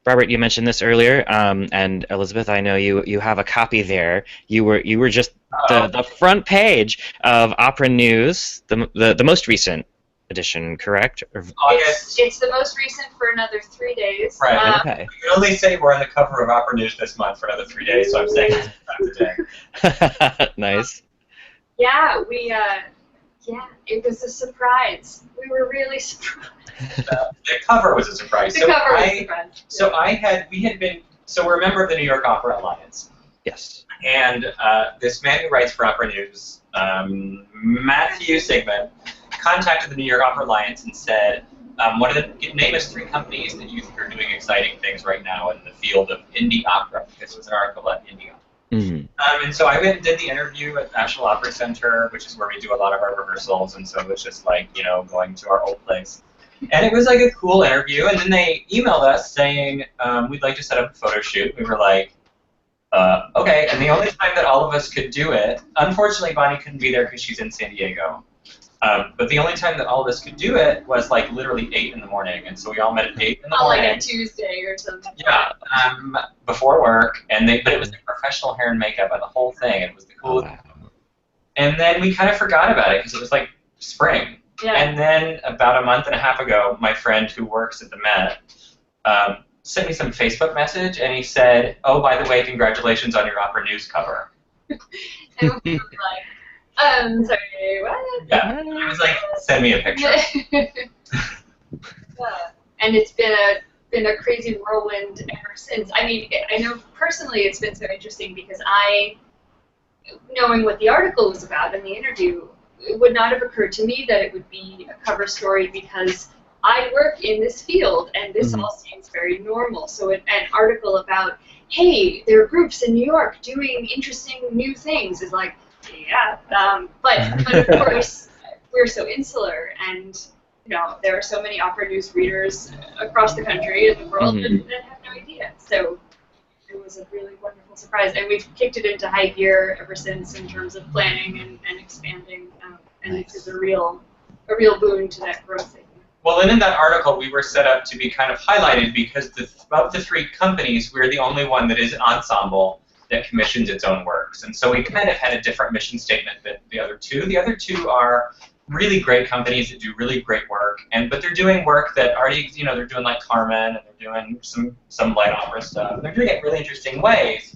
Robert, you mentioned this earlier, and Elisabeth, I know you have a copy there. You were just the front page of Opera News, the most recent edition, correct? It's the most recent for another 3 days. Right. Okay. We can only say we're on the cover of Opera News this month for another 3 days, so I'm saying it's 3 times a day. Nice. Yeah, it was a surprise. We were really surprised. The cover was a surprise. The cover was a surprise. So we're a member of the New York Opera Alliance. Yes. And this man who writes for Opera News, Matthew Sigmund, contacted the New York Opera Alliance and said, name us 3 companies that you think are doing exciting things right now in the field of indie opera. This was an article about indie opera. And so I went and did the interview at National Opera Center, which is where we do a lot of our rehearsals, and so it was just like, going to our old place. And it was like a cool interview, and then they emailed us saying, we'd like to set up a photo shoot. We were like, okay, and the only time that all of us could do it, unfortunately Bonnie couldn't be there because she's in San Diego, but the only time that all of us could do it was like literally 8 in the morning, and so we all met at 8 in the morning. Like a Tuesday or something. Yeah, before work, but it was like professional hair and makeup and the whole thing. It was the coolest. And then we kind of forgot about it because it was like spring. Yeah. And then about a month and a half ago, my friend who works at the Met sent me some Facebook message, and he said, "Oh, by the way, congratulations on your Opera News cover." And we were like, sorry, what? Yeah, he was like, "Send me a picture." And it's been been a crazy whirlwind ever since. I mean, I know personally it's been so interesting because knowing what the article was about in the interview, it would not have occurred to me that it would be a cover story because I work in this field and this all seems very normal. So an article about, hey, there are groups in New York doing interesting new things is like, yeah. But of course, we're so insular, and there are so many opera news readers across the country and the world that have no idea. So it was a really wonderful surprise, and we've kicked it into high gear ever since in terms of planning and expanding, and this is a real boon to that growth, I think. Well, and in that article, we were set up to be kind of highlighted because of the three companies, we're the only one that is an ensemble that commissions its own works. And so we kind of had a different mission statement than the other two. The other two are really great companies that do really great work, but they're doing work that already, they're doing like Carmen, and they're doing some light opera stuff. And they're doing it in really interesting ways.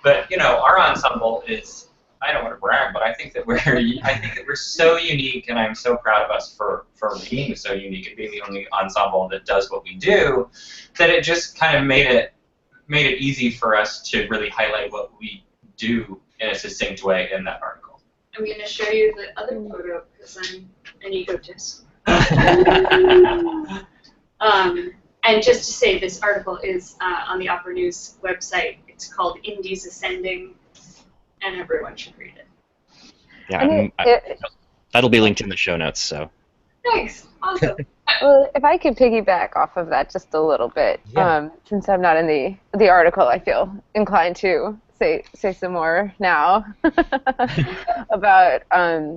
But our ensemble is, I don't want to brag, but I think that we're so unique, and I'm so proud of us for being so unique and being the only ensemble that does what we do, that it just kind of made it easy for us to really highlight what we do in a succinct way in that article. I'm going to show you the other photo because I'm an egotist. And just to say, this article is on the Opera News website. It's called Indies Ascending, and everyone should read it. Yeah, that'll be linked in the show notes. So. Nice, awesome. Well, if I could piggyback off of that just a little bit, since I'm not in the article, I feel inclined to say some more now about I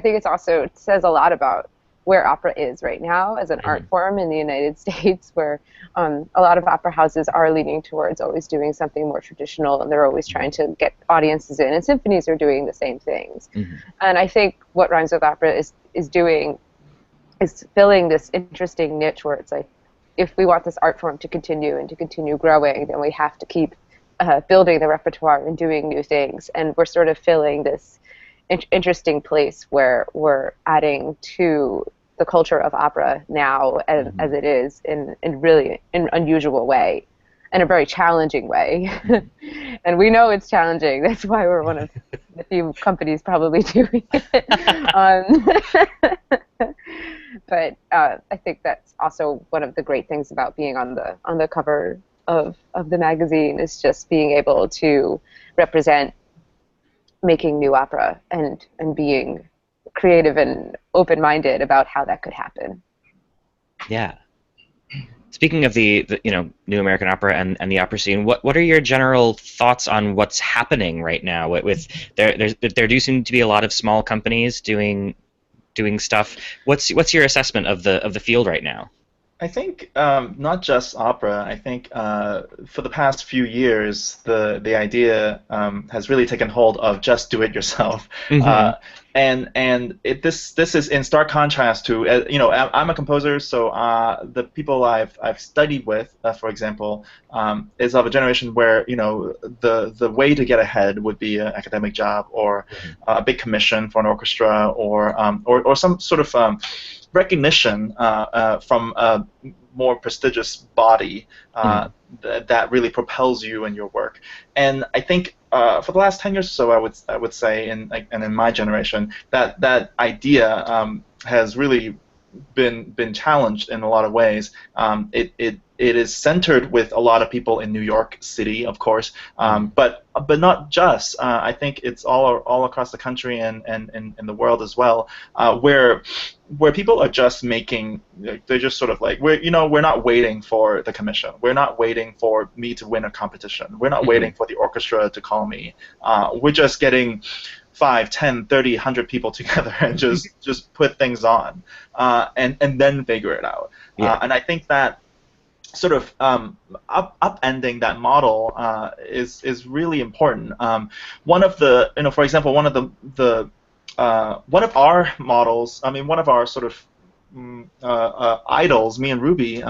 think it says a lot about where opera is right now as an art form in the United States, where a lot of opera houses are leaning towards always doing something more traditional, and they're always trying to get audiences in, and symphonies are doing the same things. And I think what Rhymes with Opera is doing is filling this interesting niche where it's like, if we want this art form to continue growing, then we have to keep building the repertoire and doing new things. And we're sort of filling this interesting place where we're adding to the culture of opera now as it is in really an unusual way, in a very challenging way. And we know it's challenging. That's why we're one of the few companies probably doing it. But I think that's also one of the great things about being on the cover of the magazine, is just being able to represent making new opera and being creative and open-minded about how that could happen. Yeah. Speaking of the new American opera and the opera scene, what are your general thoughts on what's happening right now? With there do seem to be a lot of small companies doing stuff. What's your assessment of the field right now? I think not just opera. I think for the past few years, the idea has really taken hold of just do it yourself, and this is in stark contrast to I'm a composer, so the people I've studied with, for example, is of a generation where the way to get ahead would be an academic job or a big commission for an orchestra or some sort of recognition from a more prestigious body that really propels you in your work. And I think for the last 10 years or so, I would say, and in my generation, that idea has really been challenged in a lot of ways. It is centered with a lot of people in New York City, of course, but not just. I think it's all across the country and in the world as well, where people are just making. They're just sort of like we're not waiting for the commission. We're not waiting for me to win a competition. We're not waiting for the orchestra to call me. We're just getting 5, 10, 30, 100 people together and just put things on and then figure it out. And I think that sort of upending that model is really important. One of the for example, one of our models, one of our sort of idols, me and Ruby,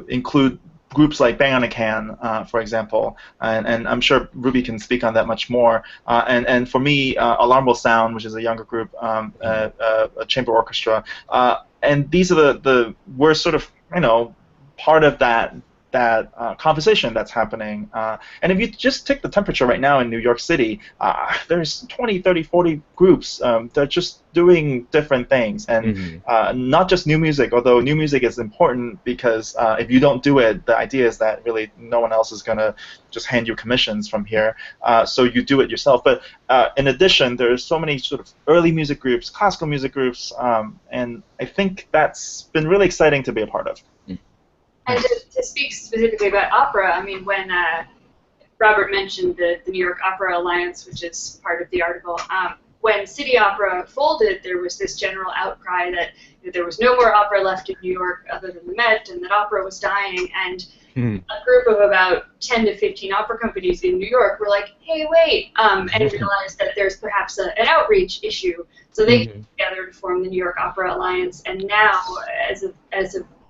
include groups like Bang on a Can, for example, and I'm sure Ruby can speak on that much more. And for me, Alarm Will Sound, which is a younger group, a chamber orchestra, and these are we're sort of part of that conversation that's happening. And if you just take the temperature right now in New York City, there's 20, 30, 40 groups that are just doing different things. And not just new music, although new music is important because if you don't do it, the idea is that really no one else is going to just hand you commissions from here. So you do it yourself. But in addition, there's so many sort of early music groups, classical music groups, and I think that's been really exciting to be a part of. And to speak specifically about opera, I mean, when Robert mentioned the New York Opera Alliance, which is part of the article, when City Opera folded, there was this general outcry that there was no more opera left in New York other than the Met, and that opera was dying. And a group of about 10 to 15 opera companies in New York were like, hey, wait, and realized that there's perhaps an outreach issue. So they came together to form the New York Opera Alliance, and now, as of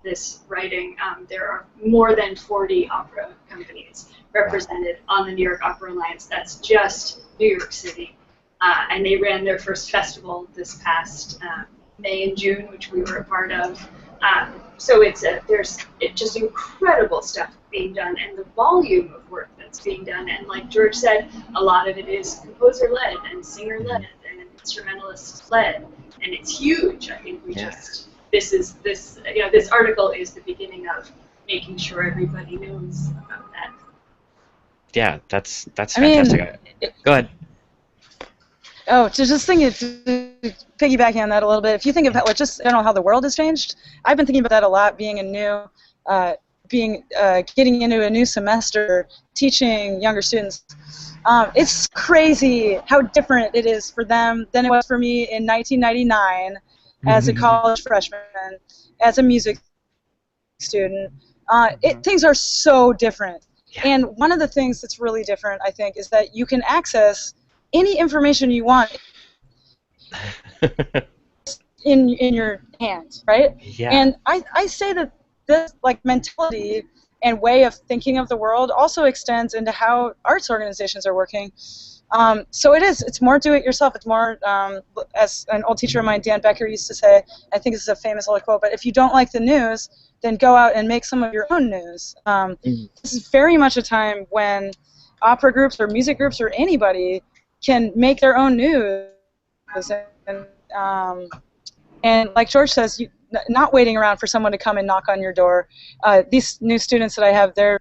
this writing, there are more than 40 opera companies represented on the New York Opera Alliance. That's just New York City. And they ran their first festival this past May and June, which we were a part of. So there's just incredible stuff being done, and the volume of work that's being done. And like George said, a lot of it is composer-led and singer-led and instrumentalist-led, and it's huge. I think this article is the beginning of making sure everybody knows about that. Yeah, that's fantastic. Go ahead. Oh, to piggybacking on that a little bit, if you think about just how the world has changed, I've been thinking about that a lot. Being getting into a new semester, teaching younger students, it's crazy how different it is for them than it was for me in 1999 as a college freshman, as a music student. Things are so different. Yeah. And one of the things that's really different, I think, is that you can access any information you want in your hands, right? Yeah. And I say that this mentality and way of thinking of the world also extends into how arts organizations are working. So it's more do-it-yourself. It's more, as an old teacher of mine, Dan Becker, used to say, I think this is a famous old quote, but if you don't like the news, then go out and make some of your own news. This is very much a time when opera groups or music groups or anybody can make their own news. And like George says, not waiting around for someone to come and knock on your door. These new students that I have, they're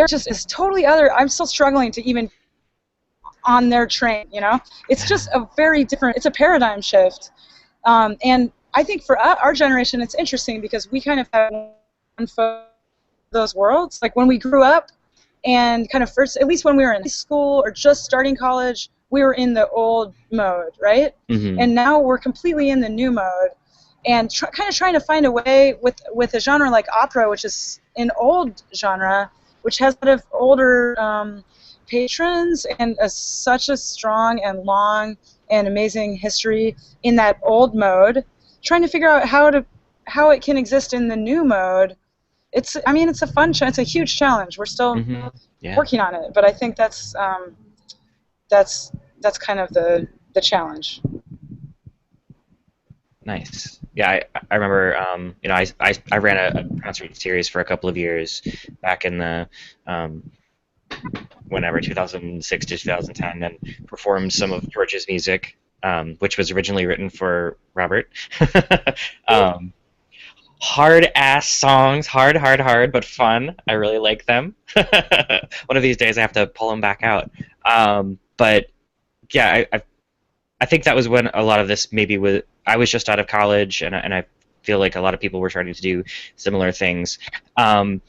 just, it's totally other. I'm still struggling to even on their train, It's just a very different, it's a paradigm shift. And I think for our generation, it's interesting because we kind of have one foot in those worlds. Like when we grew up and kind of first, at least when we were in high school or just starting college, we were in the old mode, right? And now we're completely in the new mode and kind of trying to find a way with a genre like opera, which is an old genre, which has a lot of older patrons and such a strong and long and amazing history in that old mode, trying to figure out how it can exist in the new mode. It's a fun it's a huge challenge. We're still working on it, but I think that's kind of the challenge. Nice. Yeah, I remember I ran a concert series for a couple of years back in the whenever 2006 to 2010, and performed some of George's music, which was originally written for Robert. Hard-ass songs, hard, but fun. I really like them. One of these days I have to pull them back out. But yeah, I think that was when a lot of this maybe was. I was just out of college, and I feel like a lot of people were starting to do similar things. So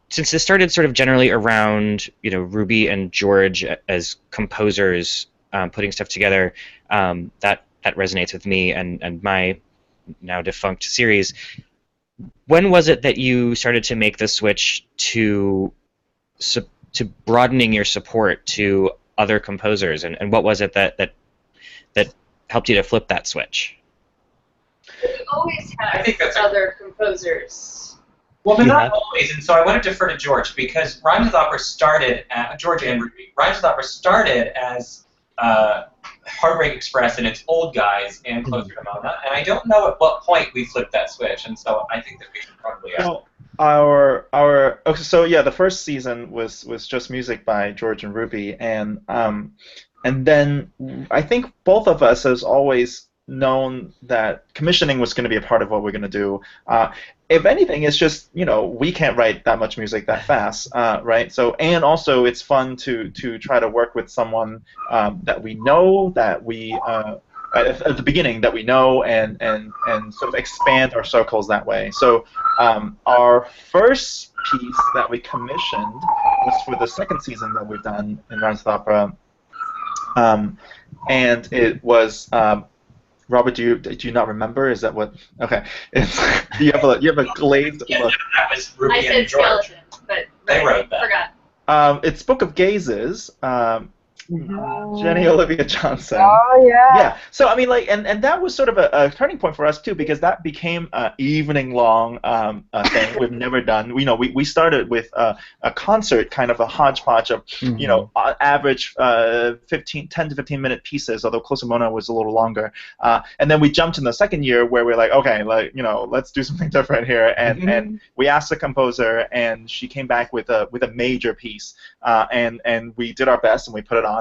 since this started sort of generally around Ruby and George as composers putting stuff together, that resonates with me and my now defunct series. When was it that you started to make the switch to broadening your support to other composers, and what was it that helped you to flip that switch? We always had other composers. Well, but not always, and so I want to defer to George because Rhymes with Opera started, George and Ruby, Rhymes with Opera started as Heartbreak Express and its old guys and Closer to Mona, and I don't know at what point we flipped that switch, and so I think that we should probably ask. Well, our okay, so yeah, the first season was just music by George and Ruby, and then I think both of us has always known that commissioning was going to be a part of what we're going to do. If anything, it's just, we can't write that much music that fast, right? So, and also it's fun to try to work with someone that we know, that we at the beginning that we know, and sort of expand our circles that way. So our first piece that we commissioned was for the second season that we've done in Rhymes with Opera, and it was. Robert, do you not remember? Is that what? Okay, it's you have a glazed look. That was Ruby I and said George. skeleton, but They wrote that. Forgot. It's Book of Gazes. Jenny Olivia Johnson. Oh yeah. Yeah. So I mean, like, and that was sort of a turning point for us too, because that became an evening-long thing we've never done. We started with a concert, kind of a hodgepodge of average 10 to 15-minute pieces, although Close to Mona was a little longer. And then we jumped in the second year where we're like, okay, let's do something different here, and we asked the composer, and she came back with a major piece, and we did our best, and we put it on.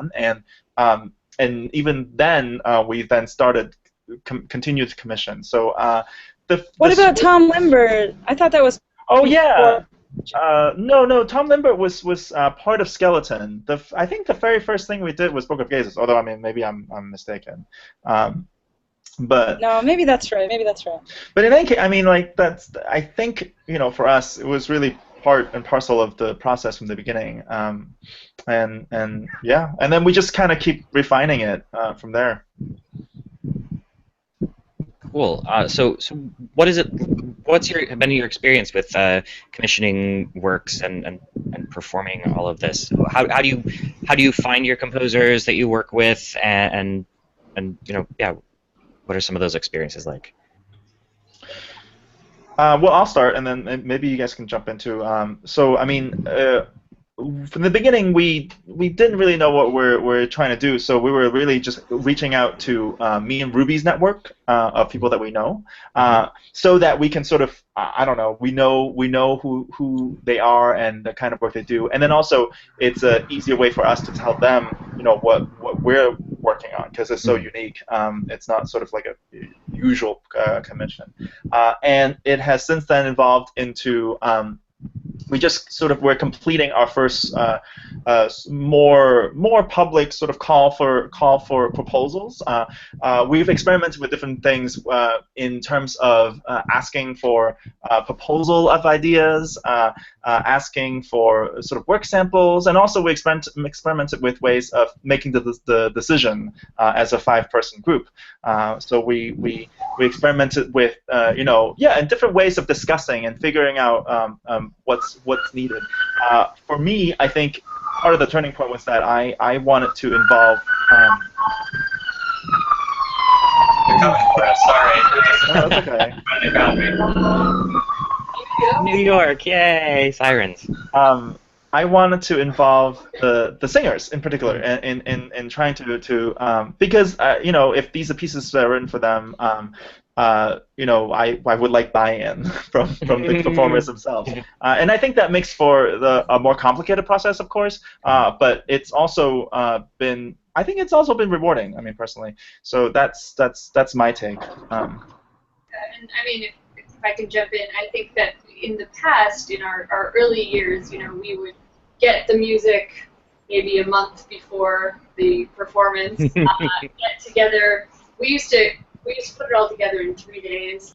And even then, we then started continued to commission. So what about Tom Limbert? I thought that was. Oh yeah. No. Tom Limbert was part of Skeleton. I think the very first thing we did was Book of Gazes. Although I mean, maybe I'm mistaken. But no, maybe that's right. But in any case, I mean, like I think for us, it was really part and parcel of the process from the beginning, and yeah, and then we just kind of keep refining it from there. Cool. So what is it? What's been your experience with commissioning works and performing all of this? How do you find your composers that you work with, and what are some of those experiences like? Well, I'll start, and then maybe you guys can jump into. So, I mean, from the beginning, we didn't really know what we're trying to do, so we were really just reaching out to me and Ruby's network of people that we know, so that we can sort of, I don't know, we know who they are and the kind of work they do, and then also it's an easier way for us to tell them, what we're working on, because it's so unique. It's not sort of like a usual commission, and it has since then evolved into. We just sort of we're completing our first more public sort of call for proposals. We've experimented with different things in terms of asking for proposal of ideas, asking for sort of work samples, and also we experimented with ways of making the decision as a 5-person group. So we experimented with and different ways of discussing and figuring out what's needed. For me, I think part of the turning point was that I wanted to involve. They're coming for us. Sorry. Oh, that's okay. They found me. New York, yay! Sirens. I wanted to involve the singers in particular in trying to because if these are pieces that are written for them. I would like buy-in from the performers themselves, and I think that makes for a more complicated process, of course. But it's also been rewarding. I mean, personally. So that's my take. And I mean, if I can jump in, I think that in the past, in our early years, we would get the music maybe a month before the performance, get together. We used to put it all together in 3 days.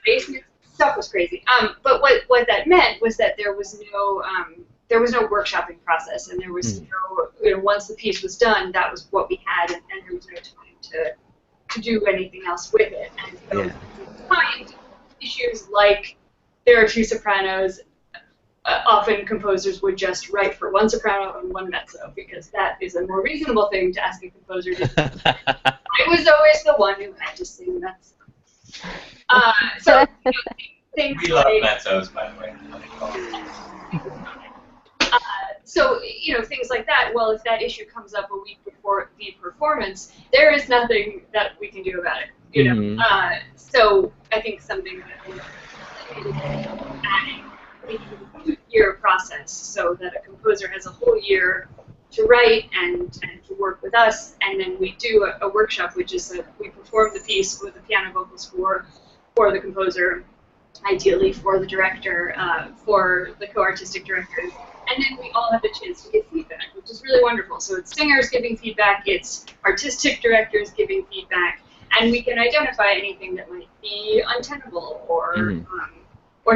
Basement stuff was crazy. But what that meant was that there was no workshopping process, and there was no once the piece was done, that was what we had, and there was no time to do anything else with it. And so find issues like there are 2 sopranos. Often composers would just write for 1 soprano and 1 mezzo, because that is a more reasonable thing to ask a composer to do. I was always the one who had to sing mezzo. So things We love like, mezzos, by the way. so, you know, things like that. Well, if that issue comes up a week before the performance, there is nothing that we can do about it. You know, so I think something that we're adding a year process, so that a composer has a whole year to write and to work with us, and then we do a workshop, which is that we perform the piece with the piano vocal score for the composer, ideally for the director, for the co-artistic directors, and then we all have the chance to give feedback, which is really wonderful. So it's singers giving feedback, it's artistic directors giving feedback, and we can identify anything that might be untenable or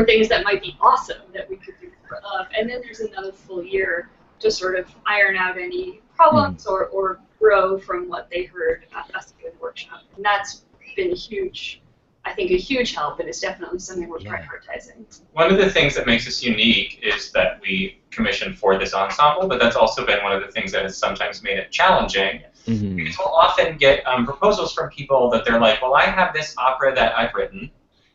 things that might be awesome that we could do more of. And then there's another full year to sort of iron out any problems or grow from what they heard us do in the workshop. And that's been huge. I think a huge help, and it's definitely something we're prioritizing. One of the things that makes us unique is that we commission for this ensemble, but that's also been one of the things that has sometimes made it challenging. Because we'll often get proposals from people that they're like, well, I have this opera that I've written,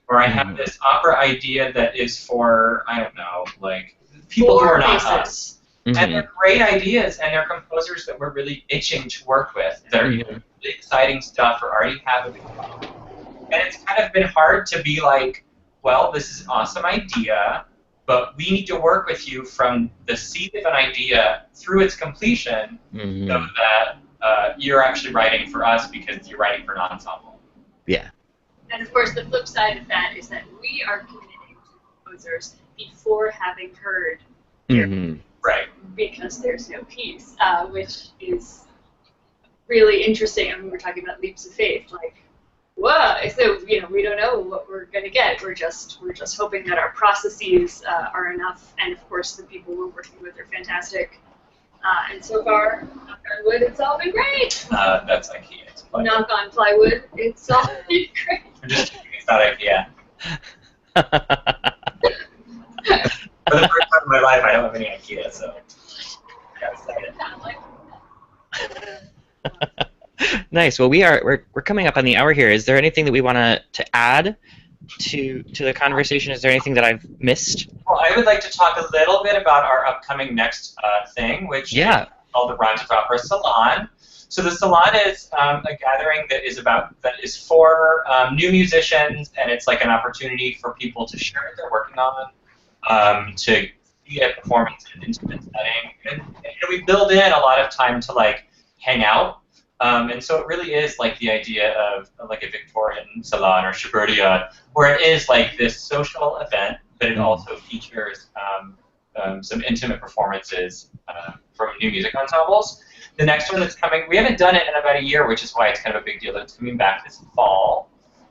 or I have this opera idea that is for, I don't know, like people who are not us. And they're great ideas, and they're composers that we're really itching to work with, that are really exciting stuff or already have a and it's kind of been hard to be like, well, this is an awesome idea, but we need to work with you from the seed of an idea through its completion so that you're actually writing for us because you're writing for an ensemble. Yeah. And of course, the flip side of that is that we are committing to composers before having heard their Right. because there's no piece, which is really interesting. I mean, we're talking about leaps of faith, like, whoa! So we don't know what we're gonna get. We're just hoping that our processes are enough, and of course, the people we're working with are fantastic. And so far, knock on wood, it's all been great. That's IKEA. It's Knock on plywood, it's all been great. I'm just kidding. It's not IKEA. For the first time in my life, I don't have any IKEA, so I got excited. Nice. Well, we're coming up on the hour here. Is there anything that we want to add to the conversation? Is there anything that I've missed? Well, I would like to talk a little bit about our upcoming next thing, which is called the Rhymes with Opera Salon. So the Salon is a gathering that is for new musicians, and it's like an opportunity for people to share what they're working on, to see a performance in an intimate setting, and we build in a lot of time to like hang out. And so it really is like the idea of like a Victorian salon or Shibuya, where it is like this social event, but it also features some intimate performances from new music ensembles. The next one that's coming, we haven't done it in about a year, which is why it's kind of a big deal. It's coming back this fall.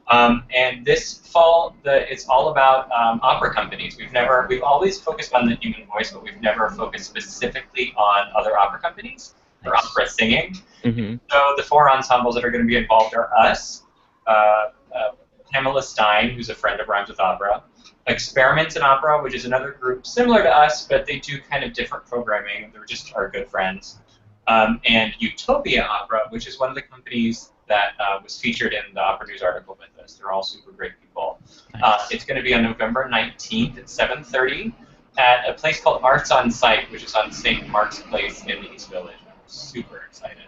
And this fall, it's all about opera companies. We've always focused on the human voice, but we've never focused specifically on other opera companies or opera singing. So the four ensembles that are going to be involved are us, Pamela Stein, who's a friend of Rhymes with Opera, Experiments in Opera, which is another group similar to us, but they do kind of different programming. They're just our good friends. And Utopia Opera, which is one of the companies that was featured in the Opera News article with us. They're all super great people. It's going to be on November 19th at 7:30 at a place called Arts on Site, which is on St. Mark's Place in the East Village. I'm super excited.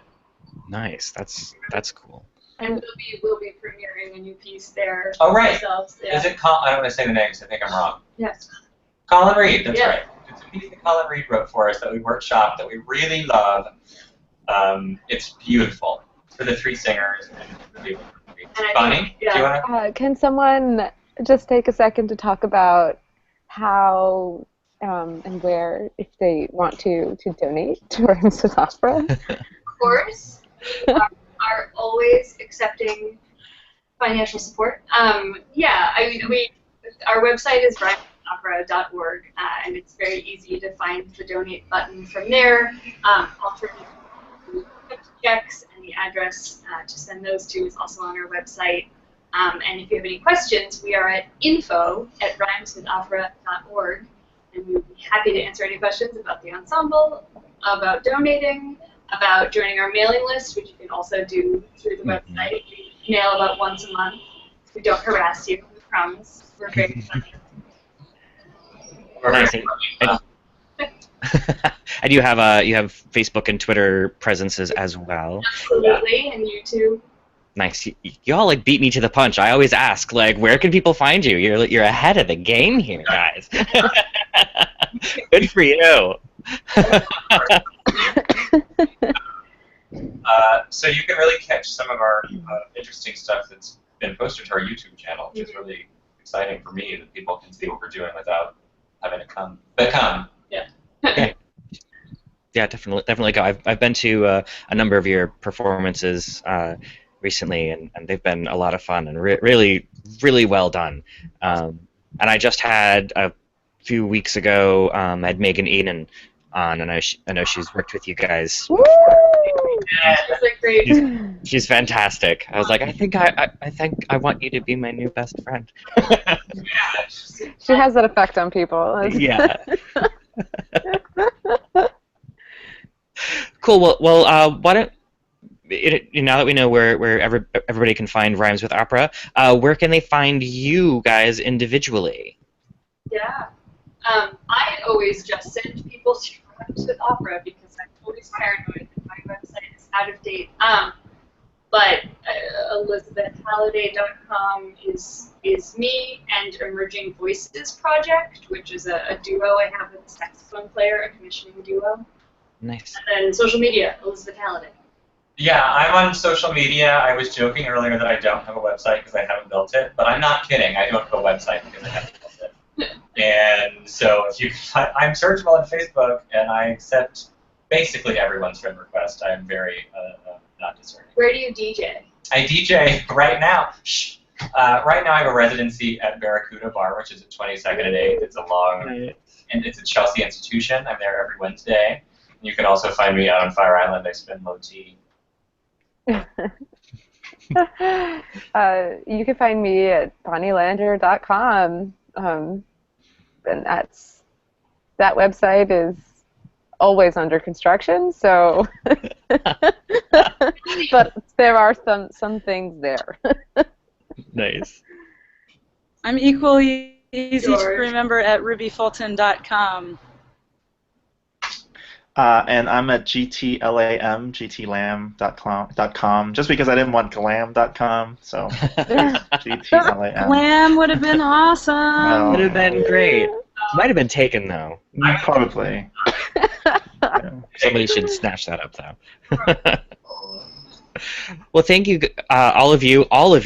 Nice. That's cool. And we'll be premiering a new piece there. Oh, right. Ourselves. Yeah. Is it I don't want to say the names. I think I'm wrong. Yes. Colin Reed. That's Yeah. right. It's a piece that Colin Reed wrote for us that we workshopped that we really love. It's beautiful for the three singers. And really, Bonnie, do you want to? Can someone just take a second to talk about how and where, if they want to donate to Rhymes with Opera? Of course. Are always accepting financial support. Yeah, I mean, our website is rhymeswithopera.org, and it's very easy to find the donate button from there. Alternatively, checks and the address to send those to is also on our website. And if you have any questions, we are at info@rhymeswithopera.org, and we would be happy to answer any questions about the ensemble, about donating, about joining our mailing list, which you can also do through the website. We mail about once a month. We don't harass you. promise. We're very excited. We're Nice. very And you have Facebook and Twitter presences as well. Absolutely, and YouTube. Nice. You all like beat me to the punch. I always ask like, where can people find you? You're ahead of the game here, guys. Good for you. So you can really catch some of our interesting stuff that's been posted to our YouTube channel, which is really exciting for me that people can see what we're doing without having to come. But come. Yeah, definitely go. I've been to a number of your performances recently, and they've been a lot of fun and really well done. And I just had a few weeks ago, I had Megan Eden on, and I know she's worked with you guys. She's fantastic. I was like, I think I want you to be my new best friend. She has that effect on people. Yeah. Cool. Well, why don't now that we know where everybody can find Rhymes with Opera, where can they find you guys individually? Yeah. I always just send people to Rhymes with Opera because I'm always paranoid that my website is out of date. But ElisabethHalliday.com is me and Emerging Voices Project, which is a duo I have with a saxophone player, a commissioning duo. Nice. And then social media, Elisabeth Halliday. Yeah, I'm on social media. I was joking earlier that I don't have a website because I haven't built it, but I'm not kidding. I don't have a website because I haven't built it. And so if you, I'm searchable on Facebook, and I accept basically everyone's friend request. I'm very not discerning. Where do you DJ? I DJ right now. Shh. Right now I have a residency at Barracuda Bar, which is at 22nd and 8th. It's a long, and it's a Chelsea institution. I'm there every Wednesday. You can also find me out on Fire Island. I spin low tea. You can find me at bonnielander.com, and that website is always under construction. So, but there are some things there. Nice. I'm equally easy to remember at rubyfulton.com. And I'm at gtlam.com, just because I didn't want glam.com, so gtlam. Glam would have been awesome. No. Would have been great. Might have been taken though. Probably. Yeah. Somebody should snatch that up though. Well, thank you, all of you, all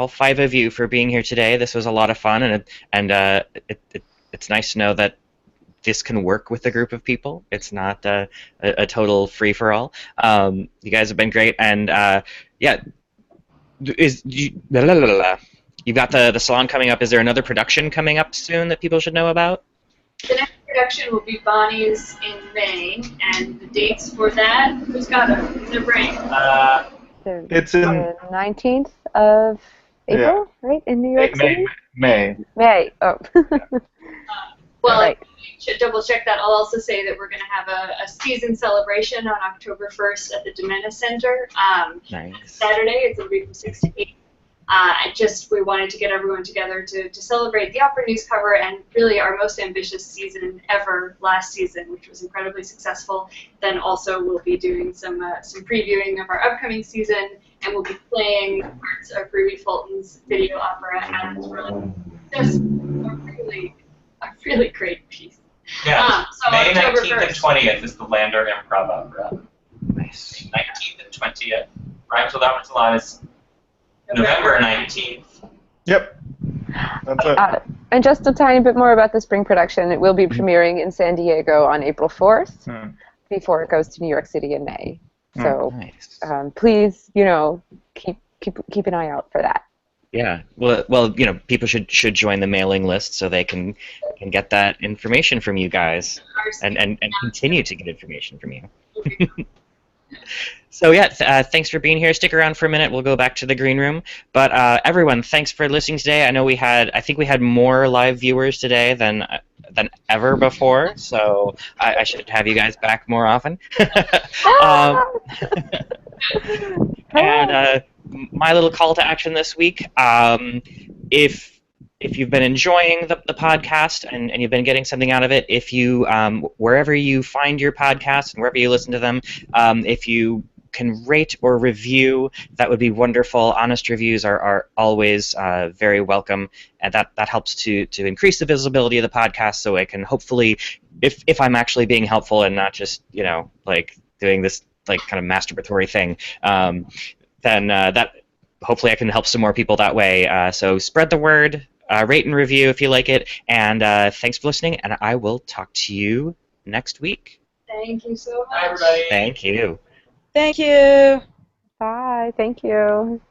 5 of you, for being here today. This was a lot of fun, and it's nice to know that this can work with a group of people. It's not a total free-for-all. You guys have been great, and yeah, you've got the salon coming up. Is there another production coming up soon that people should know about? The next production will be Bonnie's in May, and the dates for that, who's got them in their brain? It's in the 19th of April, right, in New York City? May. Oh. Well, Right. I should double check that. I'll also say that we're going to have a season celebration on October 1st at the Domena Center. Nice. Saturday, it's going to be from 6 to 8. We wanted to get everyone together to celebrate the Opera News cover and really our most ambitious season ever last season, which was incredibly successful. Then also we'll be doing some previewing of our upcoming season, and we'll be playing parts of Ruby Fulton's video opera, and it's really just a really great piece. Yeah, So May October 19th and 1st. 20th is the Lander Improv Opera. Nice. 19th and 20th. Rhymes with Opera Salon is November 19th. Yep. That's it. And just a tiny bit more about the spring production. It will be premiering in San Diego on April 4th before it goes to New York City in May. So Nice. please, keep an eye out for that. Yeah. Well, people should join the mailing list so they can get that information from you guys and continue to get information from you. So yeah, thanks for being here. Stick around for a minute. We'll go back to the green room. But everyone, thanks for listening today. I know I think we had more live viewers today than ever before. So I should have you guys back more often. And my little call to action this week: if if you've been enjoying the podcast and you've been getting something out of it, if you wherever you find your podcasts and wherever you listen to them, if you can rate or review, that would be wonderful. Honest reviews are always very welcome, and that helps to increase the visibility of the podcast, so I can hopefully, if I'm actually being helpful and not just like doing this like kind of masturbatory thing, then that hopefully I can help some more people that way. So spread the word, rate and review if you like it, and thanks for listening, and I will talk to you next week. Thank you so much. Bye, everybody. Thank you. Thank you. Bye. Thank you.